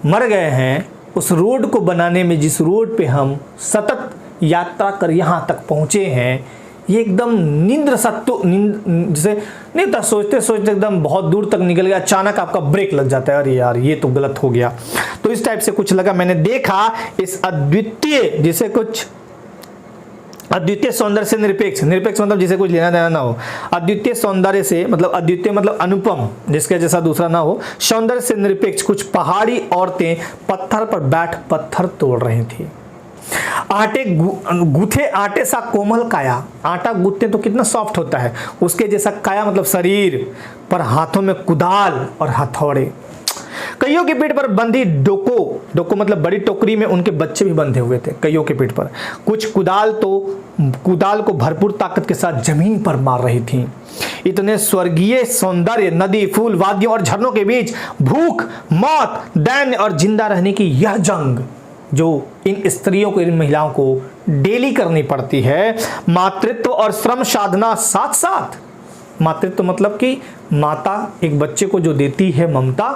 मर गए हैं उस रोड को बनाने में, जिस रोड पे हम सतत यात्रा कर यहां तक पहुंचे हैं। ये एकदम नींद सत्तो जैसे नहीं था, सोचते सोचते एकदम बहुत दूर तक निकल गया, अचानक आपका ब्रेक लग जाता है, अरे यार ये तो गलत हो गया। तो इस टाइप से कुछ लगा। मैंने देखा इस अद्वितीय, जिसे कुछ अद्वितीय सौंदर्य से निरपेक्ष मतलब जिसे कुछ लेना देना ना हो, अद्वितीय सौंदर्य से मतलब अद्वितीय मतलब अनुपम, जिसके जैसा दूसरा ना हो, सौंदर्य से निरपेक्ष कुछ पहाड़ी औरतें पत्थर पर बैठ पत्थर तोड़ रही थी। आटे गूथे आटे सा कोमल काया, आटा गूथते तो कितना सॉफ्ट होता है, उसके जैसा काया मतलब शरीर पर हाथों में कुदाल और हथौड़े। कईयों की पीठ पर बंधी डोको मतलब बड़ी टोकरी में उनके बच्चे भी बंधे हुए थे कईयों की पीठ पर। कुछ कुदाल को भरपूर ताकत के साथ जमीन पर मार रही थीं। इतने स्वर्गीय सौंदर्य, नदी, फूल, वादियों और झरनों के बीच भूख, मौत, दैन्य और जिंदा रहने की यह जंग जो इन स्त्रियों को, इन महिलाओं को डेली करनी पड़ती है। मातृत्व और श्रम साधना साथ साथ। मातृत्व मतलब कि माता एक बच्चे को जो देती है ममता,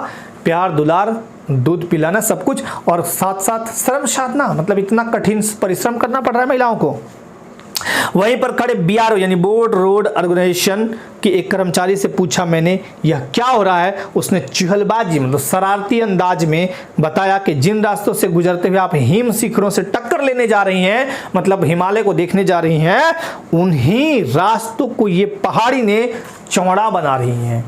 प्यार, दुलार, दूध पिलाना, सब कुछ, और साथ साथ श्रम साधना मतलब इतना कठिन परिश्रम करना पड़ रहा है महिलाओं को। वहीं पर खड़े बीआरओ यानी बोर्ड रोड ऑर्गेनाइजेशन के एक कर्मचारी से पूछा मैंने, यह क्या हो रहा है? उसने चुहलबाजी मतलब शरारती अंदाज में बताया कि जिन रास्तों से गुजरते हुए आप हिम शिखरों से टक्कर लेने जा रही हैं, मतलब हिमालय को देखने जा रही हैं, उन्हीं रास्तों को ये पहाड़ी ने चौड़ा बना रही हैं।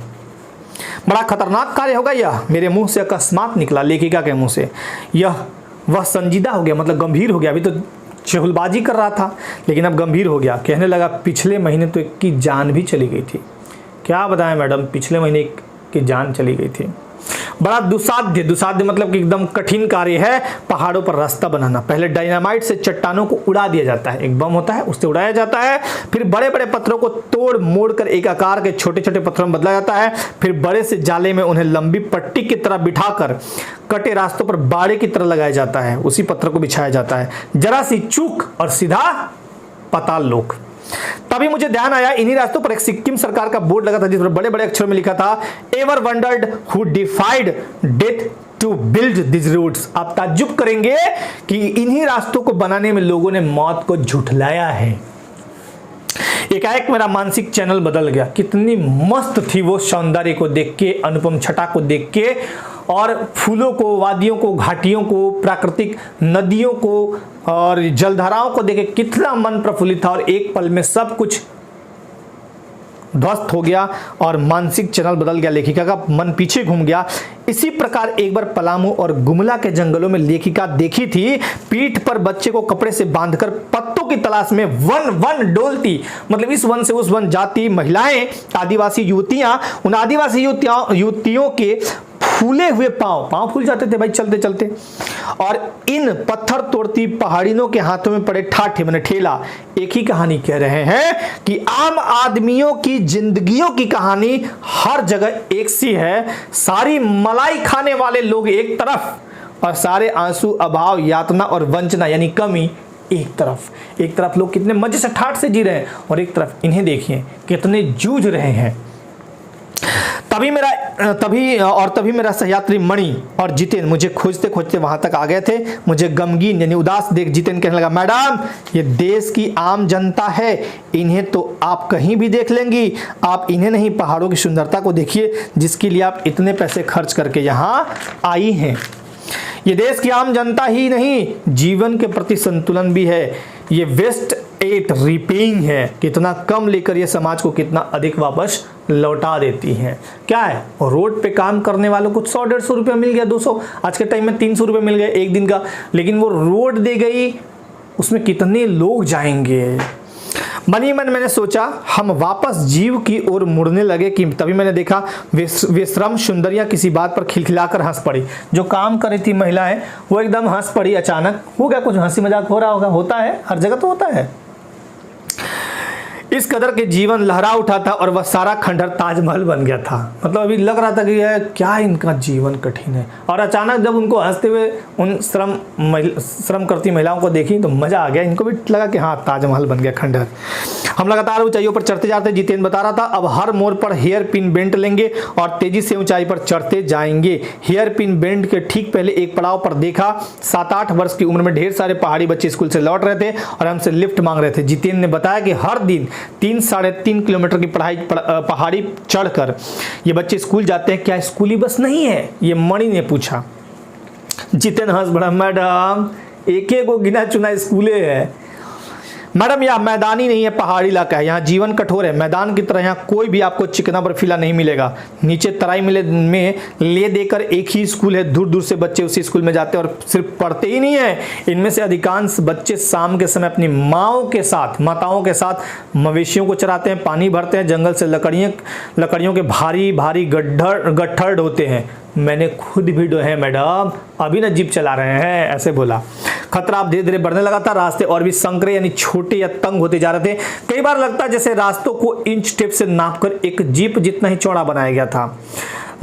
बड़ा खतरनाक कार्य होगा यह, मेरे मुंह से अकस्मात निकला, लेखिका के मुंह से। वह संजीदा हो गया मतलब गंभीर हो गया। अभी तो चहुलबाजी कर रहा था लेकिन अब गंभीर हो गया। कहने लगा, पिछले महीने तो एक की जान भी चली गई थी। क्या बताएं मैडम, पिछले महीने एक की जान चली गई थी। बड़ा दुसाध्य मतलब कि एकदम कठिन कार्य है पहाड़ों पर रास्ता बनाना। पहले डायनामाइट से चट्टानों को उड़ा दिया जाता है, एक बम होता है उससे उड़ाया जाता है, फिर बड़े बड़े पत्थरों को तोड़ मोड़ कर एक आकार के छोटे छोटे पत्थरों में बदला जाता है, फिर बड़े से जाले में उन्हें लंबी पट्टी की तरह बिठाकर कटे रास्तों पर बाड़े की तरह लगाया जाता है, उसी पत्थर को बिछाया जाता है। जरा सी चूक और सीधा पाताल लोक। तभी मुझे ध्यान आया, इन्हीं रास्तों पर एक सिक्किम सरकार का बोर्ड लगा था जिस पर बड़े बड़े अक्षरों में लिखा था, ever wondered who defied death to build this routes. आप ताज्जुब करेंगे कि इन्हीं रास्तों को बनाने में लोगों ने मौत को झुठलाया है। एकाएक मेरा मानसिक चैनल बदल गया। कितनी मस्त थी वो सौंदर्य को देख के, अनुपम छटा को देख के, और फूलों को, वादियों को, घाटियों को, प्राकृतिक नदियों को और जलधाराओं को देख के कितना मन प्रफुल्लित था। और एक पल में सब कुछ ध्वस्त हो गया और मानसिक चैनल बदल गया, लेखिका का मन पीछे घूम गया। इसी प्रकार एक बार पलामू और गुमला के जंगलों में लेखिका देखी थी, पीठ पर बच्चे को कपड़े से बांधकर पत्तों की तलाश में वन वन डोलती, मतलब इस वन से उस वन जाती महिलाएं, आदिवासी युवतियां, उन आदिवासी युवतियों के फूले हुए पांव फूल जाते थे भाई चलते चलते, और इन पत्थर तोड़ती पहाड़ियों के हाथों में पड़े ठाठे माने ठेला। एक ही कहानी कह रहे हैं कि आम आदमियों की जिंदगियों की कहानी हर जगह एक सी है। सारी मलाई खाने वाले लोग एक तरफ और सारे आंसू, अभाव, यातना और वंचना यानी कमी एक तरफ लोग कितने मजे से ठाठ से जी रहे हैं, और एक तरफ इन्हें देखिए कितने जूझ रहे हैं। तभी मेरा सहयात्री मणि और जितेन मुझे खोजते खोजते वहां तक आ गए थे। मुझे गमगीन यानी उदास देख जितेन कहने लगा, मैडम ये देश की आम जनता है, इन्हें तो आप कहीं भी देख लेंगी, आप इन्हें नहीं पहाड़ों की सुंदरता को देखिए जिसके लिए आप इतने पैसे खर्च करके यहाँ आई हैं। ये देश की आम जनता ही नहीं, जीवन के प्रति संतुलन भी है। ये वेस्ट एट रिपेइंग है, कितना कम लेकर ये समाज को कितना अधिक वापस लौटा देती है। क्या है, रोड पे काम करने वालों को 100-150 रुपया मिल गया, 200, आज के टाइम में 300 रुपये मिल गया एक दिन का, लेकिन वो रोड दे गई, उसमें कितने लोग जाएंगे। मन ही मन मैंने सोचा हम वापस जीव की ओर मुड़ने लगे कि तभी मैंने देखा विश्रम सुंदरियां किसी बात पर खिलखिलाकर हंस पड़ी। जो काम कर रही थी महिलाएं वो एकदम हंस पड़ी। अचानक हो गया, कुछ हंसी मजाक हो रहा होगा, होता है, हर जगह तो होता है। इस कदर के जीवन लहरा उठा था और वह सारा खंडहर ताजमहल बन गया था। मतलब अभी लग रहा था कि यह क्या इनका जीवन कठिन है, और अचानक जब उनको हंसते हुए उन श्रम करती महिलाओं को देखी तो मजा आ गया, इनको भी लगा कि हाँ ताजमहल बन गया खंडहर। हम लगातार ऊंचाइयों पर चढ़ते जाते, जितेन बता रहा था अब हर मोड़ पर हेयर पिन बेंट लेंगे और तेजी से ऊंचाई पर चढ़ते जाएंगे। हेयर पिन बेंट के ठीक पहले एक पड़ाव पर देखा, 7-8 वर्ष की उम्र में ढेर सारे पहाड़ी बच्चे स्कूल से लौट रहे थे और हमसे लिफ्ट मांग रहे थे। जितेन ने बताया कि हर दिन 3-3.5 किलोमीटर की पहाड़ी चढ़कर ये बच्चे स्कूल जाते हैं। क्या स्कूली बस नहीं है, ये मणि ने पूछा। जितेन हंस पड़ा, मैडम एक को गिना चुना स्कूले है मैडम, यह मैदानी नहीं है, पहाड़ी इलाका है, यहाँ जीवन कठोर है। मैदान की तरह यहाँ कोई भी आपको चिकना बर्फीला नहीं मिलेगा। नीचे तराई में ले देकर एक ही स्कूल है, दूर दूर से बच्चे उसी स्कूल में जाते हैं और सिर्फ पढ़ते ही नहीं है, इनमें से अधिकांश बच्चे शाम के समय अपनी माताओं के साथ मवेशियों को चराते हैं, पानी भरते हैं, जंगल से लकड़ियों के भारी भारी गट्ठर ढोते हैं। मैंने खुद भी ढोए हैं मैडम, अभी ना जीप चला रहे हैं, ऐसे बोला। खतरा अब धीरे धीरे बढ़ने लगा था। रास्ते और भी संकरे यानी छोटे या तंग होते जा रहे थे। कई बार लगता जैसे रास्तों को इंच टेप से नापकर एक जीप जितना ही चौड़ा बनाया गया था,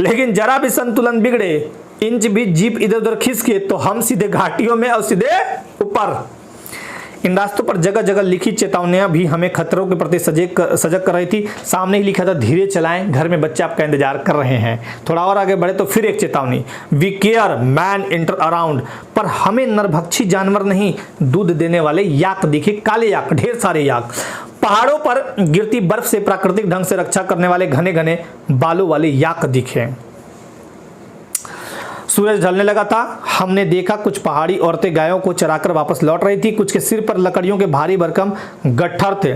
लेकिन जरा भी संतुलन बिगड़े, इंच भी जीप इधर उधर खिसके तो हम सीधे घाटियों में और सीधे ऊपर। इन रास्तों पर जगह जगह लिखी चेतावनियां भी हमें खतरों के प्रति सजग कर रही थी। सामने ही लिखा था, धीरे चलाएं, घर में बच्चे आपका इंतजार कर रहे हैं। थोड़ा और आगे बढ़े तो फिर एक चेतावनी, we care man inter around. पर हमें नरभक्षी जानवर नहीं, दूध देने वाले याक दिखे, काले याक, ढेर सारे याक। पहाड़ों पर गिरती बर्फ से प्राकृतिक ढंग से रक्षा करने वाले घने घने बालों वाले याक दिखे। सूरज ढलने लगा था। हमने देखा कुछ पहाड़ी औरतें गायों को चराकर वापस लौट रही थी। कुछ के सिर पर लकड़ियों के भारी भरकम गट्ठर थे।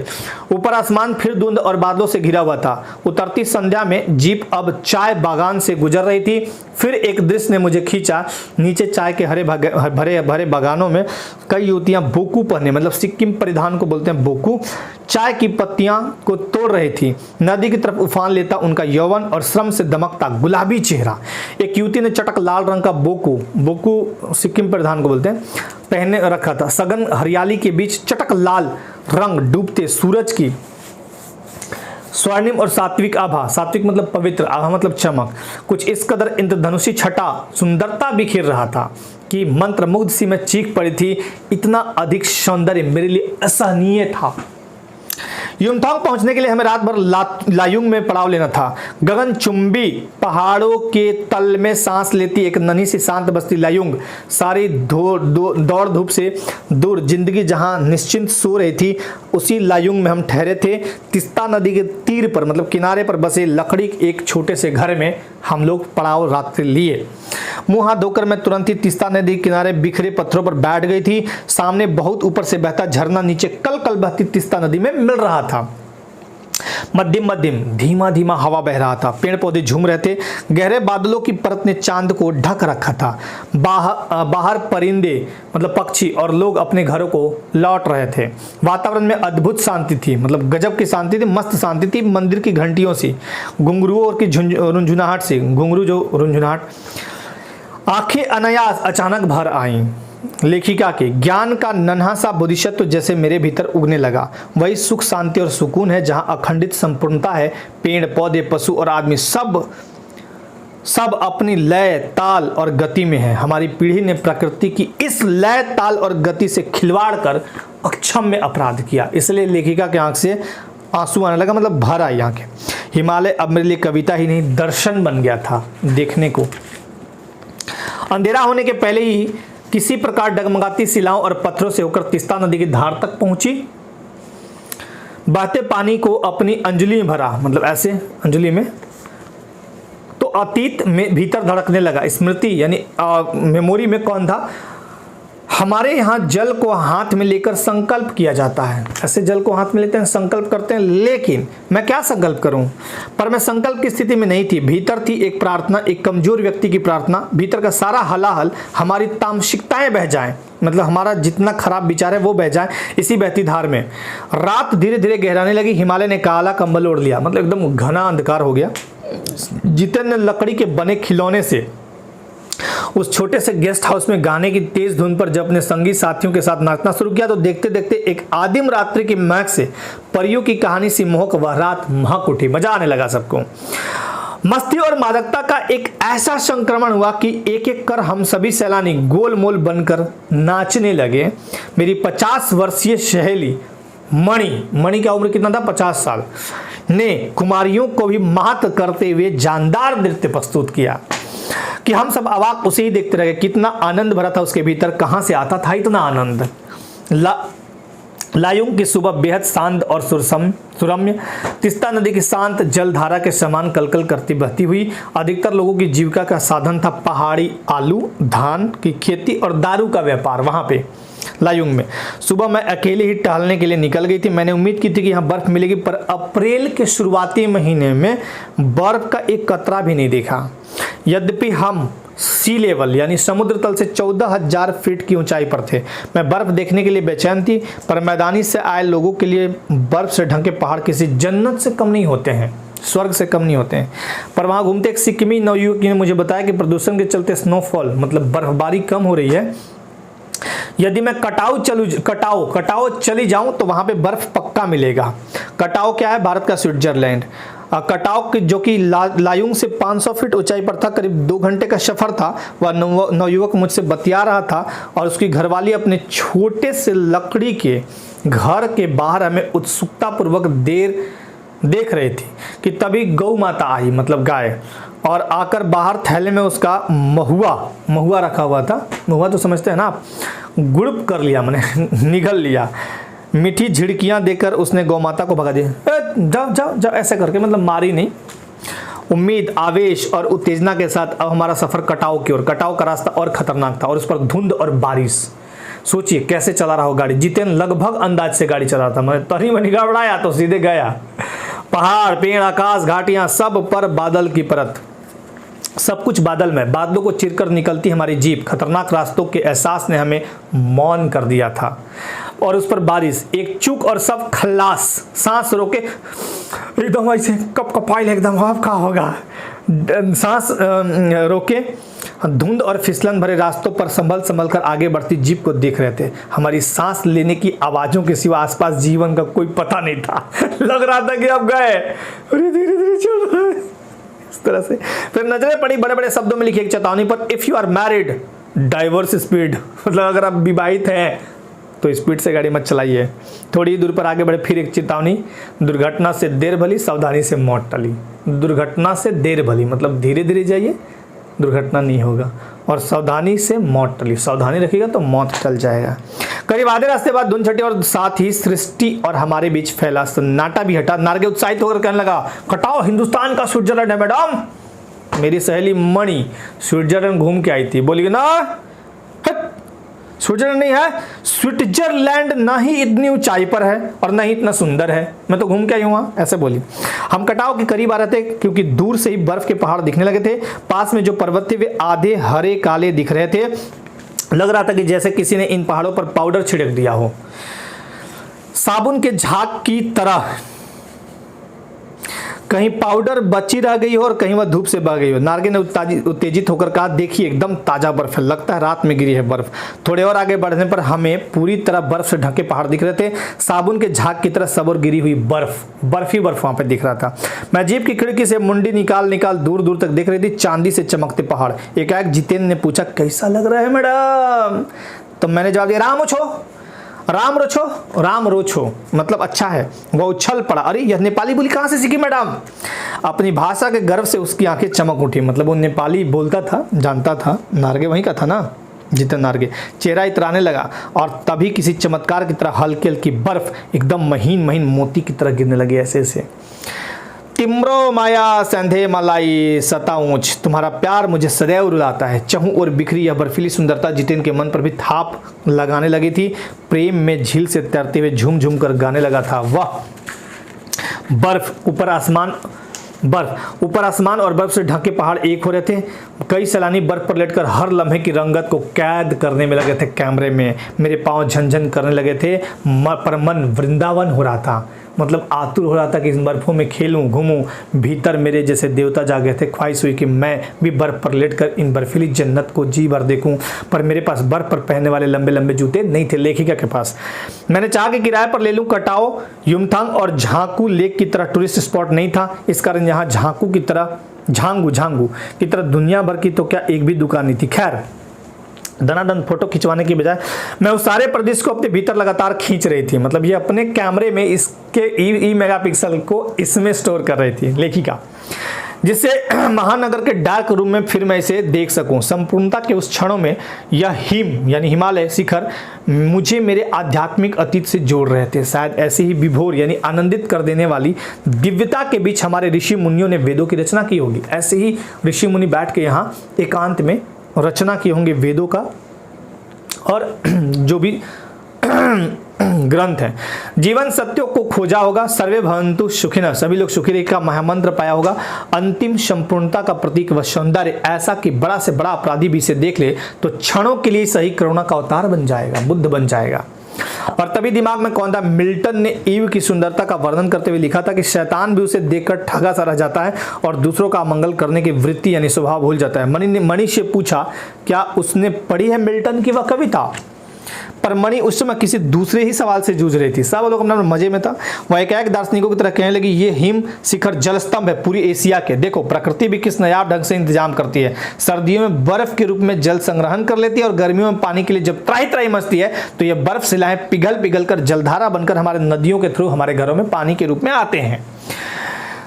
ऊपर आसमान फिर धुंध और बादलों से घिरा हुआ था। उतरती संध्या में जीप अब चाय बागान से गुजर रही थी। फिर एक दृश्य ने मुझे खींचा। नीचे चाय के भरे भरे बागानों में कई युवतियां बोकू पहने, मतलब सिक्किम परिधान को बोलते हैं बोकू, चाय की पत्तियां को तोड़ रही थी। नदी की तरफ उफान लेता उनका यौवन और श्रम से दमकता गुलाबी चेहरा। एक युवती ने चटक लाल रंग का बोकू सिक्किम परिधान को बोलते हैं, पहने रखा था। सघन हरियाली के बीच चटक लाल रंग डूबते सूरज की स्वर्णिम और सात्विक आभा, सात्विक मतलब पवित्र, आभा मतलब चमक, कुछ इस कदर इंद्रधनुषी छटा सुंदरता बिखेर रहा था कि मंत्रमुग्ध सी मैं चीख पड़ी थी। इतना अधिक सौंदर्य मेरे लिए असहनीय था। युमथांग पहुंचने के लिए हमें रात भर लायुंग में पड़ाव लेना था। गगनचुंबी पहाड़ों के तल में सांस लेती एक नन्ही सी शांत बस्ती लायुंग। सारी दौड़ धूप से दूर जिंदगी जहां निश्चिंत सो रही थी, उसी लायुंग में हम ठहरे थे। तिस्ता नदी के तीर पर मतलब किनारे पर बसे लकड़ी एक छोटे से घर में हम लोग पड़ाव रात्रि लिए। मुंह हाथ धोकर मैं तुरंत ही तिस्ता नदी किनारे बिखरे पत्थरों पर बैठ गई थी। सामने बहुत ऊपर से बहता झरना नीचे कल कल बहती तिस्ता नदी में मिल रहा था। मध्यम मध्यम धीमा धीमा हवा बह रहा था। पेड़ पौधे झूम रहे थे। गहरे बादलों की परत ने चांद को ढक रखा था। बाहर परिंदे मतलब पक्षी और लोग अपने घरों को लौट रहे थे। वातावरण में अद्भुत शांति थी, मतलब गजब की शांति थी, मस्त शांति थी। मंदिर की घंटियों से, घुंघरुओं की रुंझुनाहट से, घुंघरू जो रुंझुनाहट, आंखें अनायास अचानक भर आईं। लेखिका के ज्ञान का नन्हा सा बोधिसत्व जैसे मेरे भीतर उगने लगा। वही सुख शांति और सुकून है जहां अखंडित संपूर्णता है। पेड़ पौधे पशु और आदमी सब अपनी लय ताल और गति में है। हमारी पीढ़ी ने प्रकृति की इस लय ताल और गति से खिलवाड़ कर अक्षम्य अपराध किया। इसलिए लेखिका की आंख से आंसू आने लगा, मतलब भर आई आंखें। हिमालय अब मेरे लिए कविता ही नहीं दर्शन बन गया था देखने को। अंधेरा होने के पहले ही किसी प्रकार डगमगाती शिलाओं और पत्थरों से होकर तिस्ता नदी की धार तक पहुंची। बहते पानी को अपनी अंजलि में भरा, मतलब ऐसे अंजलि में, तो अतीत में भीतर धड़कने लगा। स्मृति यानी मेमोरी में कौन था? हमारे यहाँ जल को हाथ में लेकर संकल्प किया जाता है। ऐसे जल को हाथ में लेते हैं, संकल्प करते हैं। लेकिन मैं क्या संकल्प करूं? पर मैं संकल्प की स्थिति में नहीं थी। भीतर थी एक प्रार्थना, एक कमजोर व्यक्ति की प्रार्थना। भीतर का सारा हलाहल, हमारी तामसिकताएं बह जाएं, मतलब हमारा जितना खराब विचार है वो बह जाए इसी बहती धार में। रात धीरे धीरे गहराने लगी। हिमालय ने काला कंबल ओढ़ लिया, मतलब एकदम घना अंधकार हो गया। जितेंद्र ने लकड़ी के बने खिलौने से उस छोटे से गेस्ट हाउस में गाने की तेज धुन पर जब अपने संगी साथियों के साथ नाचना शुरू किया तो देखते देखते एक आदिम रात्रि की महक से परियों की कहानी सी मोहक वह रात महक उठी। मजा आने लगा सबको। मस्ती और मादकता का एक ऐसा संक्रमण हुआ कि एक एक कर हम सभी सैलानी गोलमोल बनकर नाचने लगे। मेरी 50 वर्षीय सहेली मणि का उम्र कितना था? 50 साल, ने कुमारियों को भी मात करते हुए जानदार नृत्य प्रस्तुत किया कि हम सब अवाक उसे ही देखते रहे। कितना आनंद भरा था उसके भीतर, कहां से आता था इतना आनंद। लायुंग की सुबह बेहद शांत और सुरम्य। तिस्ता नदी की शांत जलधारा के समान कलकल करती बहती हुई। अधिकतर लोगों की जीविका का साधन था पहाड़ी आलू, धान की खेती और दारू का व्यापार। वहां पे लायुंग में सुबह मैं अकेले ही टहलने के लिए निकल गई थी। मैंने उम्मीद की थी कि यहाँ बर्फ मिलेगी, पर अप्रैल के शुरुआती महीने में बर्फ का एक कतरा भी नहीं देखा। यद्यपि हम सी लेवल यानी समुद्र तल से 14,000 फीट की ऊंचाई पर थे। मैं बर्फ देखने के लिए बेचैन थी, पर मैदानी से आए लोगों के लिए बर्फ से ढके पहाड़ किसी जन्नत से कम नहीं होते हैं, स्वर्ग से कम नहीं होते हैं। पर वहां घूमते एक सिक्किमी नवयुवक ने मुझे बताया कि प्रदूषण के चलते स्नोफॉल मतलब बर्फबारी कम हो रही है। यदि मैं कटाओ चली जाऊं तो वहां पे बर्फ पक्का मिलेगा। कटाओ क्या है? भारत का स्विट्जरलैंड। कटाओ जो कि लायुंग से 500 फीट ऊंचाई पर था। करीब 2 घंटे का सफर था। वह नवयुवक मुझसे बतिया रहा था और उसकी घरवाली अपने छोटे से लकड़ी के घर के बाहर हमें उत्सुकता पूर्वक देख रही थी कि तभी गौ माता आई, मतलब गाय, और आकर बाहर थैले में उसका महुआ रखा हुआ था। महुआ तो समझते हैं ना आप, गुड़प कर लिया, मैंने निगल लिया। मीठी झिड़कियां देकर उसने गौ माता को भगा दिया। जाओ ऐसे करके, मतलब मारी नहीं। उम्मीद, आवेश और उत्तेजना के साथ अब हमारा सफर कटाओ की ओर। कटाओ का रास्ता और खतरनाक था और उस पर धुंध और बारिश। सोचिए कैसे चला रहा हो गाड़ी। जितेंद्र लगभग अंदाज से गाड़ी चला था। मैं तरी में निगाह बढ़ाया तो सीधे गया। पहाड़, पेड़, आकाश, घाटियां, सब पर बादल की परत, सब कुछ बादल में। बादलों को चिरकर निकलती हमारी जीप। खतरनाक रास्तों के एहसास ने हमें मौन कर दिया था। और उस पर बारिश, एक चूक और सब खल्लास। सांस रोके एकदम ऐसे कपाइल एकदम अब क्या होगा। सांस रोके धुंध और फिसलन भरे रास्तों पर संभल कर आगे बढ़ती जीप को देख रहे थे। हमारी सांस लेने की आवाजों के सिवा आसपास जीवन का कोई पता नहीं था। लग रहा था कि अब गए, धीरे धीरे चल रहा है इस तरह से। फिर नजरें पड़ी बड़े बड़े शब्दों में लिखी एक चेतावनी पर, if you are married divorce speed, मतलब अगर आप विवाहित हैं तो स्पीड से गाड़ी मत चलाइए। थोड़ी दूर पर आगे बढ़े फिर एक चेतावनी, दुर्घटना से देर भली सावधानी से मौत टली। दुर्घटना से देर भली मतलब धीरे धीरे जाइए, दुर्घटना नहीं होगा, और सावधानी से मौत टली, सावधानी रखिएगा तो मौत टल जाएगा। करीब आधे रास्ते बाद धुंध छटी और साथ ही सृष्टि और हमारे बीच फैला सन्नाटा भी हटा। नार्गे उत्साहित होकर कहने लगा, कटाओ हिंदुस्तान का स्विट्जरलैंड है मैडम। मेरी सहेली मणि स्विट्जरलैंड घूम के आई थी, बोली ना स्विट्जरलैंड नहीं है, स्विट्जरलैंड ना ही इतनी ऊंचाई पर है और ना ही इतना सुंदर है, मैं तो घूम के आई हूं वहां, ऐसे बोली। हम कटाव के करीब आ रहे थे क्योंकि दूर से ही बर्फ के पहाड़ दिखने लगे थे। पास में जो पर्वत थे वे आधे हरे काले दिख रहे थे। लग रहा था कि जैसे किसी ने इन पहाड़ों पर पाउडर छिड़क दिया हो, साबुन के झाग की तरह। कहीं पाउडर बची रह गई हो और कहीं वह धूप से बह गई हो। नार्गे ने उत्तेजित होकर कहा, देखिए एकदम ताजा बर्फ है, लगता है रात में गिरी है बर्फ। थोड़े और आगे बढ़ने पर हमें पूरी तरह बर्फ से ढके पहाड़ दिख रहे थे, साबुन के झाग की तरह सब और गिरी हुई बर्फ ही बर्फ वहां पे दिख रहा था। मैं जीप की खिड़की से मुंडी निकाल दूर दूर तक देख रही थी चांदी से चमकते पहाड़। एकाएक जितेंद्र ने पूछा, कैसा लग रहा है मैडम? तो मैंने जवाब दिया, राम रोछो मतलब अच्छा है। वह उछल पड़ा, अरे यह नेपाली बोली कहां से सीखी मैडम? अपनी भाषा के गर्व से उसकी आंखें चमक उठी, मतलब वो नेपाली बोलता था, जानता था, नार्गे वहीं का था ना, जितेंद्र नार्गे। चेहरा इतराने लगा और तभी किसी चमत्कार की तरह हल्की हल्की बर्फ एकदम महीन महीन मोती की तरह गिरने लगी ऐसे ऐसे। तिम्रो माया संधे मलाई सता ऊंच, तुम्हारा प्यार मुझे सदैव रुलाता है। चहु और बिखरी यह बर्फीली सुंदरता जितेंद्र के मन पर भी थाप लगाने लगी थी। प्रेम में झील से तैरते हुए झूम झूम कर गाने लगा था। वह बर्फ ऊपर आसमान और बर्फ से ढके पहाड़ एक हो रहे थे। कई सैलानी बर्फ पर लेटकर हर लम्हे की रंगत को कैद करने में लगे थे कैमरे में। मेरे पांव झनझन करने लगे थे, पर मन वृंदावन हो रहा था, मतलब आतुर हो रहा था कि इन बर्फों में खेलूं घूमूं। भीतर मेरे जैसे देवता जागे थे, ख्वाहिश हुई कि मैं भी बर्फ पर लेटकर इन बर्फीली जन्नत को जी भर देखूं, पर मेरे पास बर्फ पर पहनने वाले लंबे लंबे जूते नहीं थे लेखिका के पास। मैंने चाहा कि किराए पर ले लूं। कटाओ युमथांग और झांकू लेक की तरह टूरिस्ट स्पॉट नहीं था, इस कारण यहाँ झांकू की तरह झांगू की तरह दुनिया भर की तो क्या एक भी दुकान नहीं थी। खैर, दनादन फोटो खिंचवाने की बजाय मैं उस सारे प्रदेश को अपने भीतर लगातार खींच रही थी, मतलब ये अपने कैमरे में इसके ई मेगापिक्सल को इसमें स्टोर कर रही थी लेखिका, जिससे महानगर के डार्क रूम में फिर मैं इसे देख सकूं। संपूर्णता के उस क्षणों में यह हिम यानी हिमालय शिखर मुझे मेरे आध्यात्मिक अतीत से जोड़ रहे थे। शायद ऐसी ही विभोर यानी आनंदित कर देने वाली दिव्यता के बीच हमारे ऋषि मुनियों ने वेदों की रचना की होगी। ऐसे ही ऋषि मुनि बैठ के यहाँ एकांत में रचना की होंगे वेदों का और जो भी ग्रंथ है। जीवन सत्यों को खोजा होगा। सर्वे भवन्तु सुखिनः, सभी लोग सुखी रहे का महामंत्र पाया होगा। अंतिम संपूर्णता का प्रतीक व सौंदर्य ऐसा कि बड़ा से बड़ा अपराधी भी इसे देख ले तो क्षणों के लिए सही करुणा का अवतार बन जाएगा, बुद्ध बन जाएगा। और तभी दिमाग में कौन था, मिल्टन ने ईव की सुंदरता का वर्णन करते हुए लिखा था कि शैतान भी उसे देखकर ठगा सा रह जाता है और दूसरों का मंगल करने की वृत्ति यानी स्वभाव भूल जाता है। मणि से पूछा क्या उसने पढ़ी है मिल्टन की वह कविता, पर मणि उस समय किसी दूसरे ही सवाल से जूझ रही थी। सब लोग अपना मजे में था। वह एक दार्शनिकों की तरह कहने लगी, ये हिम शिखर जलस्तंभ है पूरी एशिया के। देखो प्रकृति भी किस नायाब ढंग से इंतजाम करती है। सर्दियों में बर्फ के रूप में जल संग्रहण कर लेती है और गर्मियों में पानी के लिए जब त्राही त्राही मचती है तो ये बर्फ शिलाएं पिघल कर जलधारा बनकर हमारे नदियों के थ्रू हमारे घरों में पानी के रूप में आते हैं,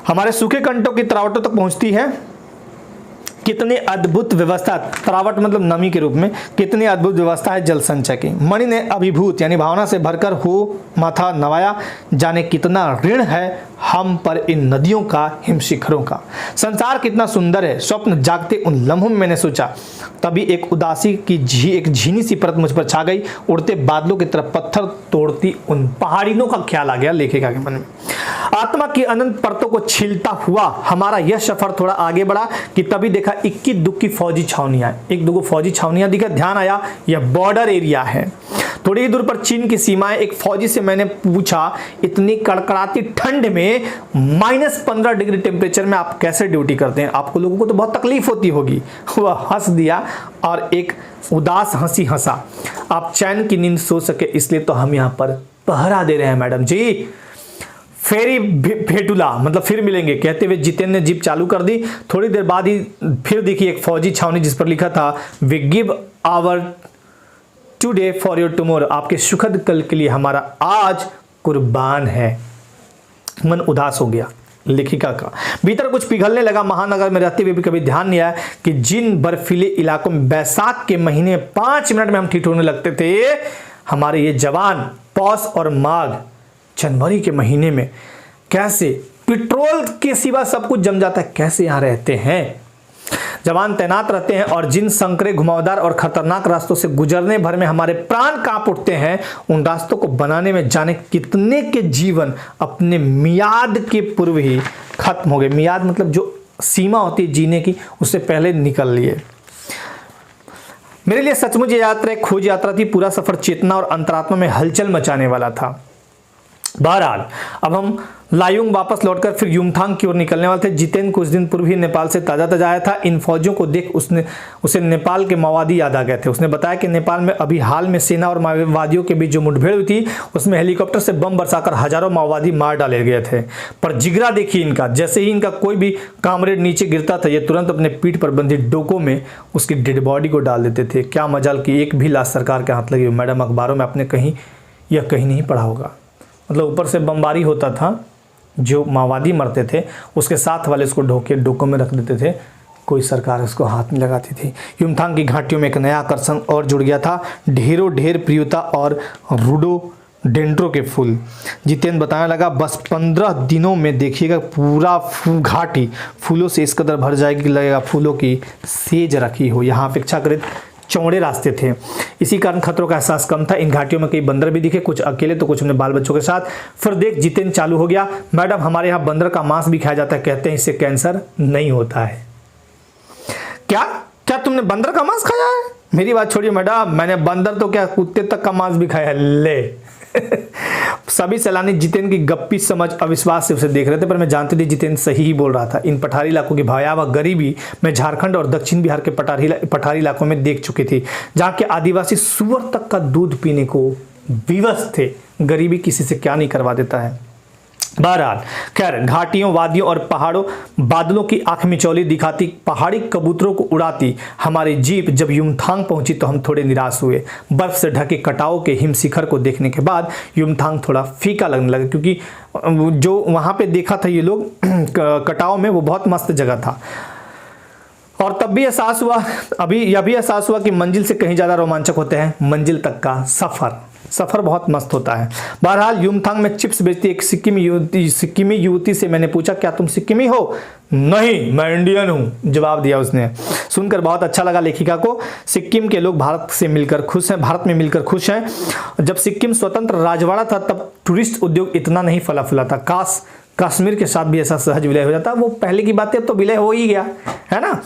हमारे सूखे कंटों की तरावटों तक पहुंचती है। कितनी अद्भुत व्यवस्था, तरावट मतलब नमी के रूप में, कितनी अद्भुत व्यवस्था है जल संचय की। मणि ने अभिभूत यानी भावना से भरकर हो माथा नवाया, जाने कितना ऋण है हम पर इन नदियों का, हिम शिखरों का। संसार कितना सुंदर है, स्वप्न जागते उन लम्हों में मैंने सोचा। तभी एक उदासी की एक झीनी सी परत मुझ पर छा गई। उड़ते बादलों की तरफ पत्थर तोड़ती उन पहाड़ियों का ख्याल आ गया लेखिका के मन में। आत्मा की अनंत परतों को छीलता हुआ हमारा यह सफर थोड़ा आगे बढ़ा कि तभी देखा इक्की दुक्की फौजी छावनियां, एक दो फौजी छावनियां दिखा। ध्यान आया यह बॉर्डर एरिया है। थोड़ी ही दूर पर चीन की सीमाएं। एक फौजी से मैंने पूछा, इतनी कड़कड़ाती ठंड में -15 डिग्री टेम्परेचर में आप कैसे ड्यूटी करते हैं? आपको लोगों को तो बहुत तकलीफ होती होगी। वह हंस दिया और एक उदास हंसी हंसा। आप चैन की नींद सो सके इसलिए तो हम यहाँ पर पहरा दे रहे हैं मैडम जी। फेरी भेटुला मतलब फिर मिलेंगे कहते हुए जितेंद्र ने जीप चालू कर दी। थोड़ी देर बाद ही फिर दिखी एक फौजी छावनी जिस पर लिखा था we give our today for your tomorrow, आपके सुखद कल के लिए हमारा आज कुर्बान है। मन उदास हो गया लेखिका का, भीतर कुछ पिघलने लगा। महानगर में रहते हुए भी कभी ध्यान नहीं आया कि जिन बर्फीले इलाकों में बैसाख के महीने 5 मिनट में हम ठीक होने लगते थे, हमारे ये जवान पौष और माघ जनवरी के महीने में कैसे पेट्रोल के सिवा सब कुछ जम जाता है, कैसे यहाँ रहते हैं। जवान तैनात रहते हैं और जिन संकरे, घुमावदार और खतरनाक रास्तों से गुजरने भर में हमारे प्राण कांप उठते हैं, उन रास्तों को बनाने में जाने कितने के जीवन अपने मियाद के पूर्व ही खत्म हो गए। मियाद मतलब जो सीमा होती है जीने की, उससे पहले निकल लिए। मेरे लिए सचमुच ये यात्रा एक खोज यात्रा थी। पूरा सफर चेतना और अंतरात्मा में हलचल मचाने वाला था। बहरहाल अब हम लायुंग वापस लौटकर फिर युमथांग की ओर निकलने वाले थे। जितेंद्र कुछ दिन पूर्व ही नेपाल से ताजा आया था। इन फौजियों को देख उसे नेपाल के माओवादी याद आ गए थे। उसने बताया कि नेपाल में अभी हाल में सेना और माओवादियों के बीच जो मुठभेड़ हुई थी, उसमें हेलीकॉप्टर से बम बरसाकर हजारों माओवादी मार डाले गए थे। पर जिगरा देखिए इनका, जैसे ही इनका कोई भी कामरेड नीचे गिरता था, ये तुरंत अपने पीठ पर बंधी डोकों में उसकी डेड बॉडी को डाल देते थे। क्या मजाल कि एक भी लाश सरकार के हाथ लगी। मैडम अखबारों में आपने कहीं नहीं पढ़ा होगा, मतलब ऊपर से बमबारी होता था, जो माओवादी मरते थे उसके साथ वाले उसको डोकों में रख देते थे, कोई सरकार उसको हाथ में लगाती थी। युमथांग की घाटियों में एक नया आकर्षण और जुड़ गया था, ढेर प्रियुता और रोडोडेंड्रो के फूल। जितेंद्र बताने लगा, बस 15 दिनों में देखिएगा पूरा घाटी फूलों से इस कदर भर जाएगी कि लगेगा फूलों की सेज रखी हो। यहाँ अपेक्षाकृत चौड़े रास्ते थे, इसी कारण खतरों का एहसास कम था। इन घाटियों में कई बंदर भी दिखे, कुछ अकेले तो कुछ अपने बाल बच्चों के साथ। फिर देख जितेंद्र चालू हो गया, मैडम हमारे यहाँ बंदर का मांस भी खाया जाता है, कहते हैं इससे कैंसर नहीं होता है। क्या तुमने बंदर का मांस खाया है? मेरी बात छोड़िए मैडम, मैंने बंदर तो क्या कुत्ते तक का मांस भी खाया है। ले सभी सैलानी जितेंद्र की गप्पी समझ अविश्वास से उसे देख रहे थे, पर मैं जानती थी जितेंद्र सही ही बोल रहा था। इन पठारी इलाकों की भयावह गरीबी मैं झारखंड और दक्षिण बिहार के पठारी इलाकों में देख चुकी थी, जहाँ के आदिवासी सुअर तक का दूध पीने को विवश थे। गरीबी किसी से क्या नहीं करवा देता है। बहरहाल खैर, घाटियों, वादियों और पहाड़ों, बादलों की आंख मिचौली दिखाती पहाड़ी कबूतरों को उड़ाती हमारी जीप जब युमथांग पहुंची तो हम थोड़े निराश हुए। बर्फ से ढके कटाओं के हिम शिखर को देखने के बाद युमथांग थोड़ा फीका लगने लगा, क्योंकि जो वहां पे देखा था ये लोग कटाओं में, वो बहुत मस्त जगह था। और तब भी एहसास हुआ, यह भी एहसास हुआ कि मंजिल से कहीं ज्यादा रोमांचक होते हैं मंजिल तक का सफर बहुत मस्त होता है। बहरहाल युमथांग में चिप्स बेचती एक सिक्किमी युवती से मैंने पूछा, क्या तुम सिक्किमी हो? नहीं, मैं इंडियन हूं, जवाब दिया उसने। सुनकर बहुत अच्छा लगा लेखिका को। सिक्किम के लोग भारत में मिलकर खुश हैं। जब सिक्किम स्वतंत्र राजवाड़ा था तब टूरिस्ट उद्योग इतना नहीं फला फुला था। काश कश्मीर के साथ भी ऐसा सहज विलय हो जाता। वो पहले की बात है, अब तो विलय हो ही गया है ना।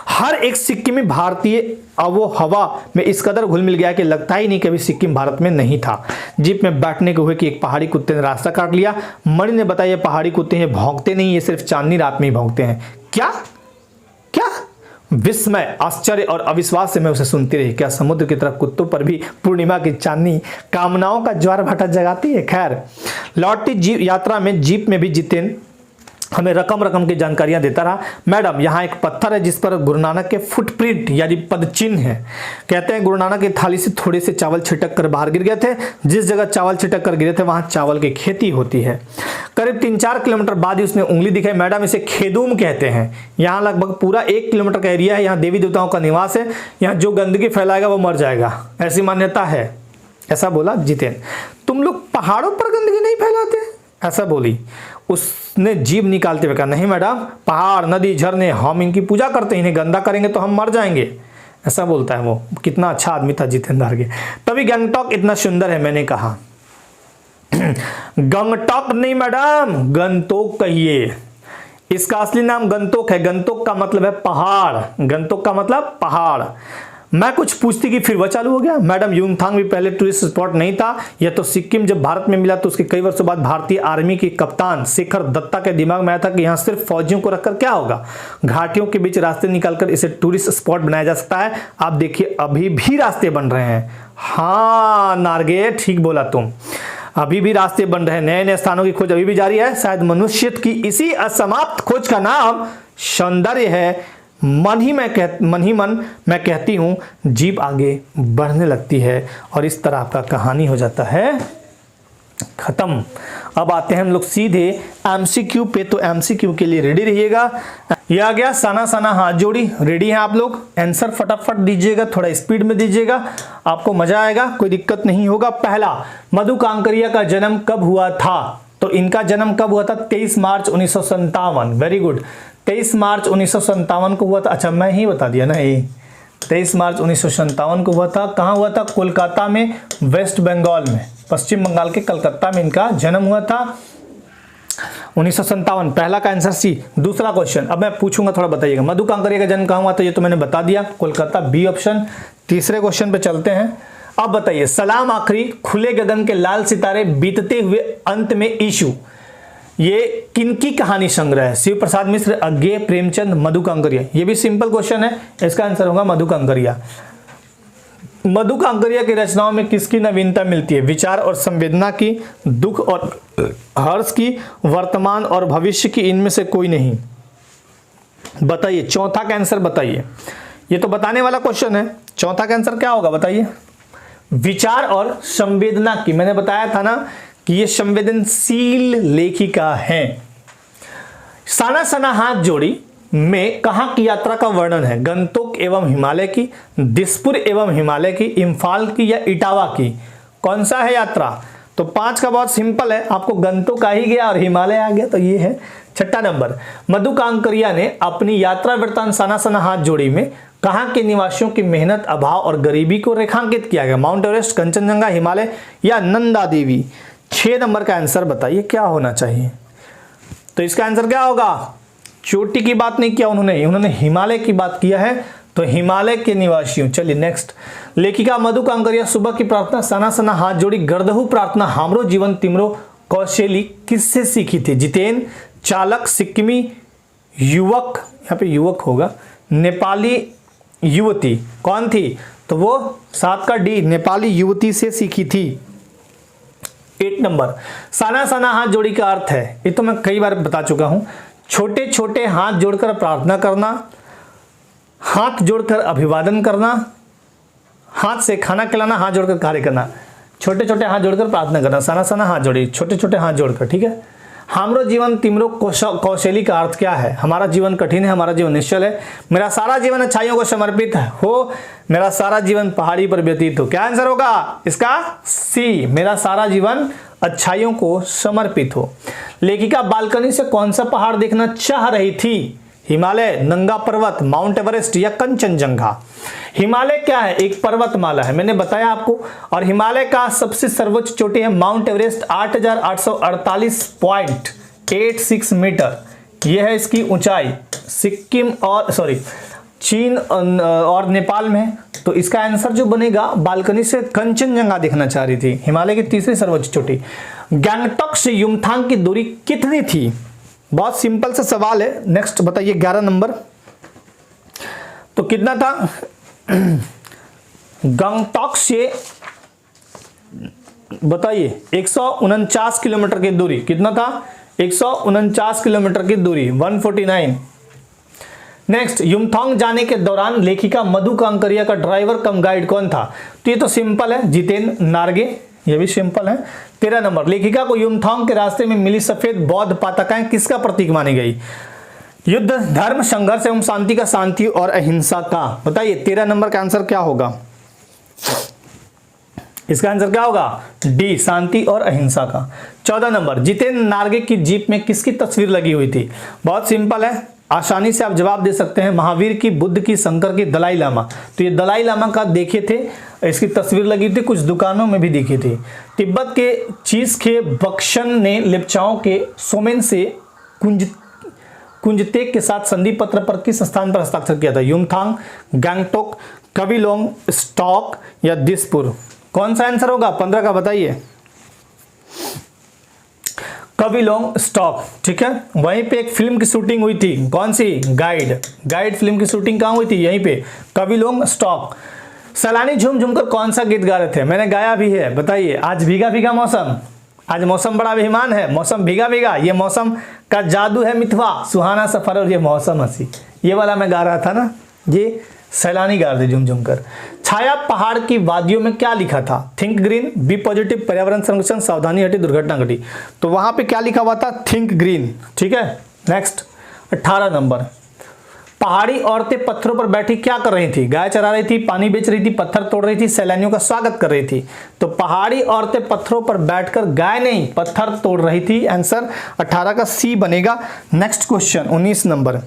हर एक सिक्किमी भारतीय वो हवा में इस कदर घुल मिल गया कि लगता ही नहीं कभी सिक्किम भारत में नहीं था। जीप में बैठने के हुए कि एक पहाड़ी कुत्ते ने रास्ता काट लिया। मणि ने बताया, ये पहाड़ी कुत्ते हैं, भौंकते नहीं, ये सिर्फ चांदनी रात में ही भौंकते हैं। क्या? विस्मय, आश्चर्य और अविश्वास से मैं उसे सुनती रही। क्या समुद्र की तरफ कुत्तों पर भी पूर्णिमा की चांदनी कामनाओं का ज्वार भाटा जगाती है? खैर, लौटती जीप यात्रा में जीप में भी जितेंद्र हमें रकम की जानकारियां देता रहा। मैडम, यहाँ एक पत्थर है जिस पर गुरु नानक के फुटप्रिंट यानी पदचिन्ह है। कहते हैं गुरु नानक की थाली से थोड़े से चावल छिटक कर बाहर गिर गए थे। जिस जगह चावल छिटक कर गिरे थे वहां चावल की खेती होती है। करीब 3-4 किलोमीटर बाद ही उसने उंगली दिखाई। मैडम, इसे खेदूम कहते हैं। यहाँ लगभग पूरा 1 किलोमीटर का एरिया है। यहाँ देवी देवताओं का निवास है। यहाँ जो गंदगी फैलाएगा वो मर जाएगा, ऐसी मान्यता है। ऐसा बोला जितेंद्र। तुम लोग पहाड़ों पर गंदगी नहीं फैलाते? ऐसा बोली। उसने जीभ निकालते हुए कहा, नहीं मैडम, पहाड़, नदी, झरने, हम इनकी पूजा करते हैं, इन्हें गंदा करेंगे तो हम मर जाएंगे। ऐसा बोलता है वो। कितना अच्छा आदमी था जितेंद्र आगे। तभी गंगटोक इतना सुंदर है, मैंने कहा। गंगटोक नहीं मैडम, गंतोक कहिए। इसका असली नाम गंतोक है। गंतोक का मतलब है पहाड़। गंतोक का मतलब पहाड़। मैं कुछ पूछती कि फिर वह चालू हो गया। मैडम, युमथांग भी पहले टूरिस्ट स्पॉट नहीं था। यह तो सिक्किम जब भारत में मिला तो उसके कई वर्षों बाद भारतीय आर्मी के कप्तान शेखर दत्ता के दिमाग में आया था कि यहाँ सिर्फ फौजियों को रखकर क्या होगा, घाटियों के बीच रास्ते निकालकर इसे टूरिस्ट स्पॉट बनाया जा सकता है। आप देखिए, अभी भी रास्ते बन रहे हैं। हाँ नारगे, ठीक बोला तुम, अभी भी रास्ते बन रहे हैं। नए नए स्थानों की खोज अभी भी जारी है। शायद मनुष्य की इसी असमाप्त खोज का नाम सौंदर्य है। मन ही मन मैं कहती हूँ, जीप आगे बढ़ने लगती है और इस तरह आपका कहानी हो जाता है खत्म। अब आते हैं हम लोग सीधे एमसीक्यू पे। तो एमसीक्यू के लिए रेडी रहिएगा। ये आ गया सना सना हाथ जोड़ी, रेडी हैं आप लोग? आंसर फटाफट दीजिएगा, थोड़ा स्पीड में दीजिएगा, आपको मजा आएगा, कोई दिक्कत नहीं होगा। पहला, मधु कांकरिया का जन्म कब हुआ था? तो इनका जन्म कब हुआ था? 23 मार्च 1957। वेरी गुड, 23 मार्च 1957 को हुआ था। अच्छा मैं ही बता दिया ना, ये 23 मार्च 1957 को हुआ था। कहाँ हुआ था? कोलकाता में, वेस्ट बंगाल में, पश्चिम बंगाल के कलकत्ता में इनका जन्म हुआ था 1957। पहला का आंसर सी। दूसरा क्वेश्चन अब मैं पूछूंगा, थोड़ा बताइएगा, मधु कांकरिया का जन्म कहाँ हुआ था? ये तो मैंने बता दिया, कोलकाता, बी ऑप्शन। तीसरे क्वेश्चन पे चलते हैं। अब बताइए, सलाम आखिरी, खुले गगन के लाल सितारे, बीतते हुए अंत में ईशु, ये किनकी कहानी संग्रह है? शिव प्रसाद मिश्र, अज्ञेय, प्रेमचंद, मधु कांकरिया। ये भी सिंपल क्वेश्चन है, इसका आंसर होगा मधु कांकरिया। मधु कांकरिया की रचनाओं में किसकी नवीनता मिलती है? विचार और संवेदना की, दुख और हर्ष की, वर्तमान और भविष्य की, इनमें से कोई नहीं। बताइए चौथा का आंसर बताइए। ये तो बताने वाला क्वेश्चन है, चौथा का आंसर क्या होगा बताइए? विचार और संवेदना की। मैंने बताया था ना कि ये संवेदनशील लेखिका है। साना सना हाथ जोड़ी में कहां की यात्रा का वर्णन है? गंगटोक एवं हिमालय की, दिसपुर एवं हिमालय की, इम्फाल की या इटावा की? कौन सा है यात्रा? तो 5 का बहुत सिंपल है, आपको गंगटोक आ ही गया और हिमालय आ गया, तो ये है। छठा नंबर, मधु कांकरिया ने अपनी यात्रा वृत्तांत साना सना हाथ जोड़ी में कहां के निवासियों की मेहनत, अभाव और गरीबी को रेखांकित किया गया? माउंट एवरेस्ट, कंचनजंगा, हिमालय या नंदा देवी? 6 नंबर का आंसर बताइए क्या होना चाहिए? तो इसका आंसर क्या होगा? चोटी की बात नहीं किया उन्होंने हिमालय की बात किया है, तो हिमालय के निवासियों। चलिए नेक्स्ट, लेखिका मधु कांकरिया सुबह की प्रार्थना, सना सना हाथ जोड़ी, गर्दहु प्रार्थना, हमरो जीवन तिमरो कौशेली किससे सीखी थी? जितेन, चालक, सिक्किमी युवक, यहाँ पे युवक होगा, नेपाली युवती, कौन थी? तो वो 7 का डी, नेपाली युवती से सीखी थी। 8 नंबर, सना सना हाथ जोड़ी का अर्थ है, ये तो मैं कई बार बता चुका हूं, छोटे छोटे हाथ जोड़कर प्रार्थना करना, हाथ जोड़कर अभिवादन करना, हाथ से खाना खिलाना, हाथ जोड़कर कार्य करना। छोटे छोटे हाथ जोड़कर प्रार्थना करना, सना सना हाथ जोड़ी, छोटे छोटे हाथ जोड़कर, ठीक है। हमरो जीवन तिमरो कौशली का अर्थ क्या है? हमारा जीवन कठिन है, हमारा जीवन निश्चल है, मेरा सारा जीवन अच्छाइयों को समर्पित हो, मेरा सारा जीवन पहाड़ी पर व्यतीत हो। क्या आंसर होगा इसका? सी, मेरा सारा जीवन अच्छाइयों को समर्पित हो। लेखिका बालकनी से कौन सा पहाड़ देखना चाह रही थी? हिमालय, नंगा पर्वत, माउंट एवरेस्ट या कंचनजंगा? हिमालय क्या है? एक पर्वतमाला है, मैंने बताया आपको, और हिमालय का सबसे सर्वोच्च चोटी है माउंट एवरेस्ट, 8848.86 मीटर, यह है इसकी ऊंचाई। सिक्किम और चीन और नेपाल में। तो इसका आंसर जो बनेगा, बालकनी से कंचनजंगा देखना चाह रही थी, हिमालय की तीसरी सर्वोच्च चोटी। गंगटोक से युमथांग की दूरी कितनी थी? बहुत सिंपल सा सवाल है। नेक्स्ट बताइए 11 नंबर, तो कितना था? गंगटोक से बताइए 149 किलोमीटर की दूरी, कितना था? 149 किलोमीटर की दूरी, 149। नेक्स्ट, युमथांग जाने के दौरान लेखिका मधु कांकरिया का ड्राइवर कम गाइड कौन था? तो ये तो सिंपल है, जितेन नार्गे, ये भी सिंपल है। 13 नंबर, लेखिका को युमथांग के रास्ते में मिली सफेद बौद्ध पताकाएं किसका प्रतीक मानी गई? युद्ध, धर्म, संघर्ष एवं शांति का, शांति और अहिंसा का? बताइए 13 नंबर का आंसर क्या होगा? इसका आंसर क्या होगा? डी, शांति और अहिंसा का। 14 नंबर, जितेन नार्गे की जीप में किसकी तस्वीर लगी हुई थी? बहुत सिंपल है, आसानी से आप जवाब दे सकते हैं। महावीर की, बुद्ध की, शंकर की, दलाई लामा। तो ये दलाई लामा का देखे थे, इसकी तस्वीर लगी थी, कुछ दुकानों में भी दिखी थी। तिब्बत के चीज़खे बख्शन ने लेप्चाओं के सोमेन से कुंजतेक के साथ संधि पत्र पर किस स्थान पर हस्ताक्षर किया था? युमथांग, गंगटोक, कविलोंग, स्टॉक या दिसपुर? कौन सा आंसर होगा? 15 का बताइए। कविलोंग, स्टॉक, ठीक है। वहीं पे एक फिल्म की शूटिंग हुई थी, कौन सी? गाइड फिल्म की शूटिंग कहाँ हुई थी? यहीं पे, कविलोंग, स्टॉक। सैलानी झूम झूम कर कौन सा गीत गा रहे थे? मैंने गाया भी है, बताइए। आज भीगा भीगा मौसम, आज मौसम बड़ा बेईमान है, मौसम भीगा भीगा, ये मौसम का जादू है मितवा, सुहाना सफर और ये मौसम हंसी, ये वाला मैं गा रहा था ना, ये सैलानी गा रहे थे झूम झूम कर। छाया पहाड़ की वादियों में क्या लिखा था? थिंक ग्रीन, बी पॉजिटिव, पर्यावरण संरक्षण, सावधानी हटी, दुर्घटना घटी। तो वहां पे क्या लिखा हुआ था? Think green. ठीक है, नेक्स्ट 18 नंबर। पहाड़ी औरतें पत्थरों पर बैठी क्या कर रही थी? गाय चरा रही थी, पानी बेच रही थी, पत्थर तोड़ रही थी, सैलानियों का स्वागत कर रही थी। तो पहाड़ी औरतें पत्थरों पर बैठकर गाय नहीं पत्थर तोड़ रही थी। आंसर 18 का सी बनेगा। Next question 19 number.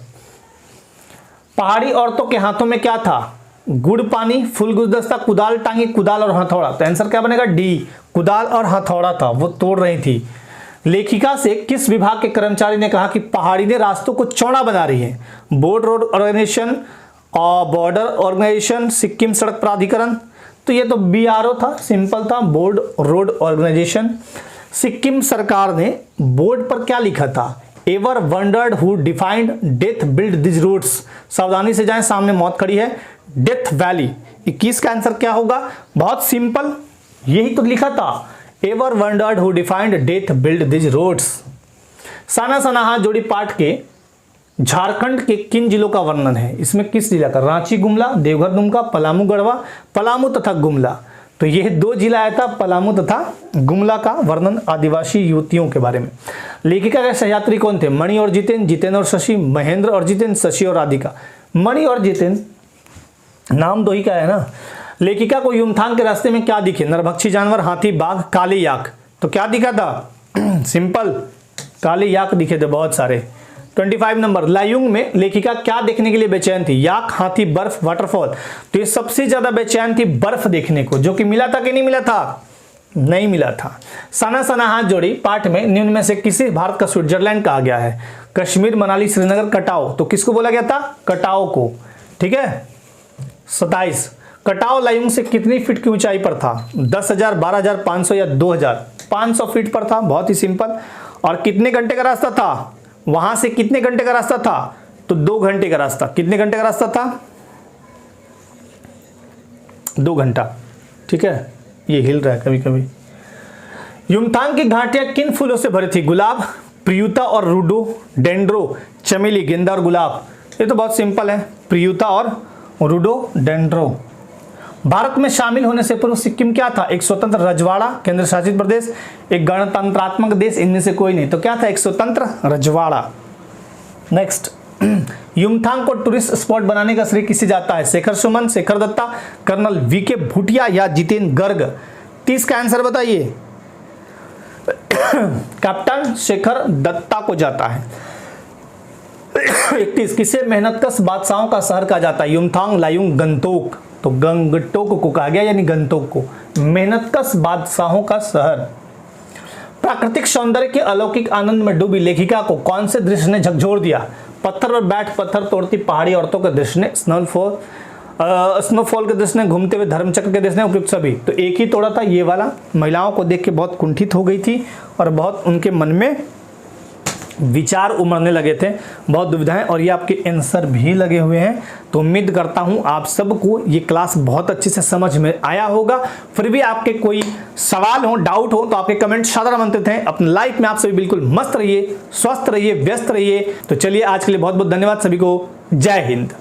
पहाड़ी औरतों के हाथों में क्या था? गुड़ पानी, फूल गुलदस्ता, कुदाल टांगी, कुदाल और हथौड़ा। तो आंसर क्या बनेगा? डी, कुदाल और हथौड़ा था, वो तोड़ रही थी। लेखिका से किस विभाग के कर्मचारी ने कहा कि पहाड़ी ने रास्तों को चौड़ा बना रही है? Board road organisation, border organisation, Sikkim सड़क प्राधिकरण। तो ये तो बीआरओ था, सिंपल था, बोर्ड रोड ऑर्गेनाइजेशन। सिक्किम सरकार ने बोर्ड पर क्या लिखा था? Ever wondered who defined death build this routes. सावधानी से जाएं, सामने मौत खड़ी है। Death valley. 21 का आंसर क्या होगा? बहुत सिंपल, यही तो लिखा था, ever wondered who defined death build this roads. साना सनाहा जोड़ी पाठ के झारखंड के किन जिलों का वर्णन है? इसमें किस जिला का? रांची गुमला, देवघर दुमका, पलामू गढ़वा, पलामू तथा गुमला। तो यह 2 जिला आया था, पलामू तथा गुमला का वर्णन आदिवासी युवतियों के बारे में। लेखिका के सहयात्री कौन थे? मणि और जितेन, जितेन और शशि, महेंद्र और जितेन, शशि और राधिका। मणि और जितेन नाम 2 ही का है ना। लेखिका को युमथांग के रास्ते में क्या दिखे? नरभक्षी जानवर, हाथी, बाघ, काले याक। तो क्या दिखा था? सिंपल, काले याक दिखे थे बहुत सारे। 25 नंबर। लायुंग में लेखिका क्या देखने के लिए बेचैन थी? याक, हाथी, बर्फ, वाटरफॉल। तो ये सबसे ज्यादा बेचैन थी बर्फ देखने को, जो कि मिला था कि नहीं मिला था? नहीं मिला था। साना सनाहा जोड़ी पाठ में निम्न में से किसे भारत का स्विट्जरलैंड कहा गया है? कश्मीर, मनाली, श्रीनगर, कटाओ। तो किसको बोला गया था? कटाओ को। ठीक है, 27। कटाओ लायुंग से कितनी फीट की ऊंचाई पर था? 10,000, 12,500 या 2,000? 500 फीट पर था, बहुत ही सिंपल। और कितने घंटे का रास्ता था? वहां से कितने घंटे का रास्ता था? तो 2 घंटे का रास्ता। कितने घंटे का रास्ता था? 2 घंटा। ठीक है, ये हिल रहा है कभी कभी। युमथांग की घाटियां किन फूलों से भरी थी? गुलाब, प्रियुता और रूडो, डेंड्रो, चमेली, गेंदा और गुलाब। ये तो बहुत सिंपल है, प्रियुता और रूडो डेंड्रो। भारत में शामिल होने से पूर्व सिक्किम क्या था? एक स्वतंत्र रजवाड़ा, केंद्र शासित प्रदेश, एक गणतंत्रात्मक देश, इनमें से कोई नहीं। तो क्या था? एक स्वतंत्र रजवाड़ा। नेक्स्ट, युमथांग को टूरिस्ट स्पॉट बनाने का श्रेय किसे जाता है? शेखर सुमन, शेखर दत्ता, कर्नल वीके भूटिया या जितेन गर्ग। 30 का आंसर बताइए। कैप्टन शेखर दत्ता को जाता है। 31, किसे मेहनतकश बादशाहों का शहर कहा जाता है? युमथांग, लायुंग, गंगटोक। तो गंगटोक को कहा गया, यानी गंगटोक को मेहनतकश बादशाहों का शहर। प्राकृतिक सौंदर्य के अलौकिक आनंद में डूबी लेखिका को कौन से दृश्य ने झकझोर दिया? पत्थर पर बैठ पत्थर तोड़ती पहाड़ी औरतों के दृश्य ने, स्नोफॉल के दृश्य ने, घूमते हुए धर्मचक्र के दृश्य ने, उपयुक्त सभी। तो एक ही तोड़ा था ये वाला। महिलाओं को देख के बहुत कुंठित हो गई थी और बहुत उनके मन में विचार उमड़ने लगे थे, बहुत दुविधाएं, और ये आपके आंसर भी लगे हुए हैं। तो उम्मीद करता हूं आप सबको ये क्लास बहुत अच्छे से समझ में आया होगा। फिर भी आपके कोई सवाल हो, डाउट हो, तो आपके कमेंट सादर आमंत्रित हैं। अपनी लाइफ में आप सभी बिल्कुल मस्त रहिए, स्वस्थ रहिए, व्यस्त रहिए। तो चलिए आज के लिए बहुत बहुत धन्यवाद सभी को। जय हिंद।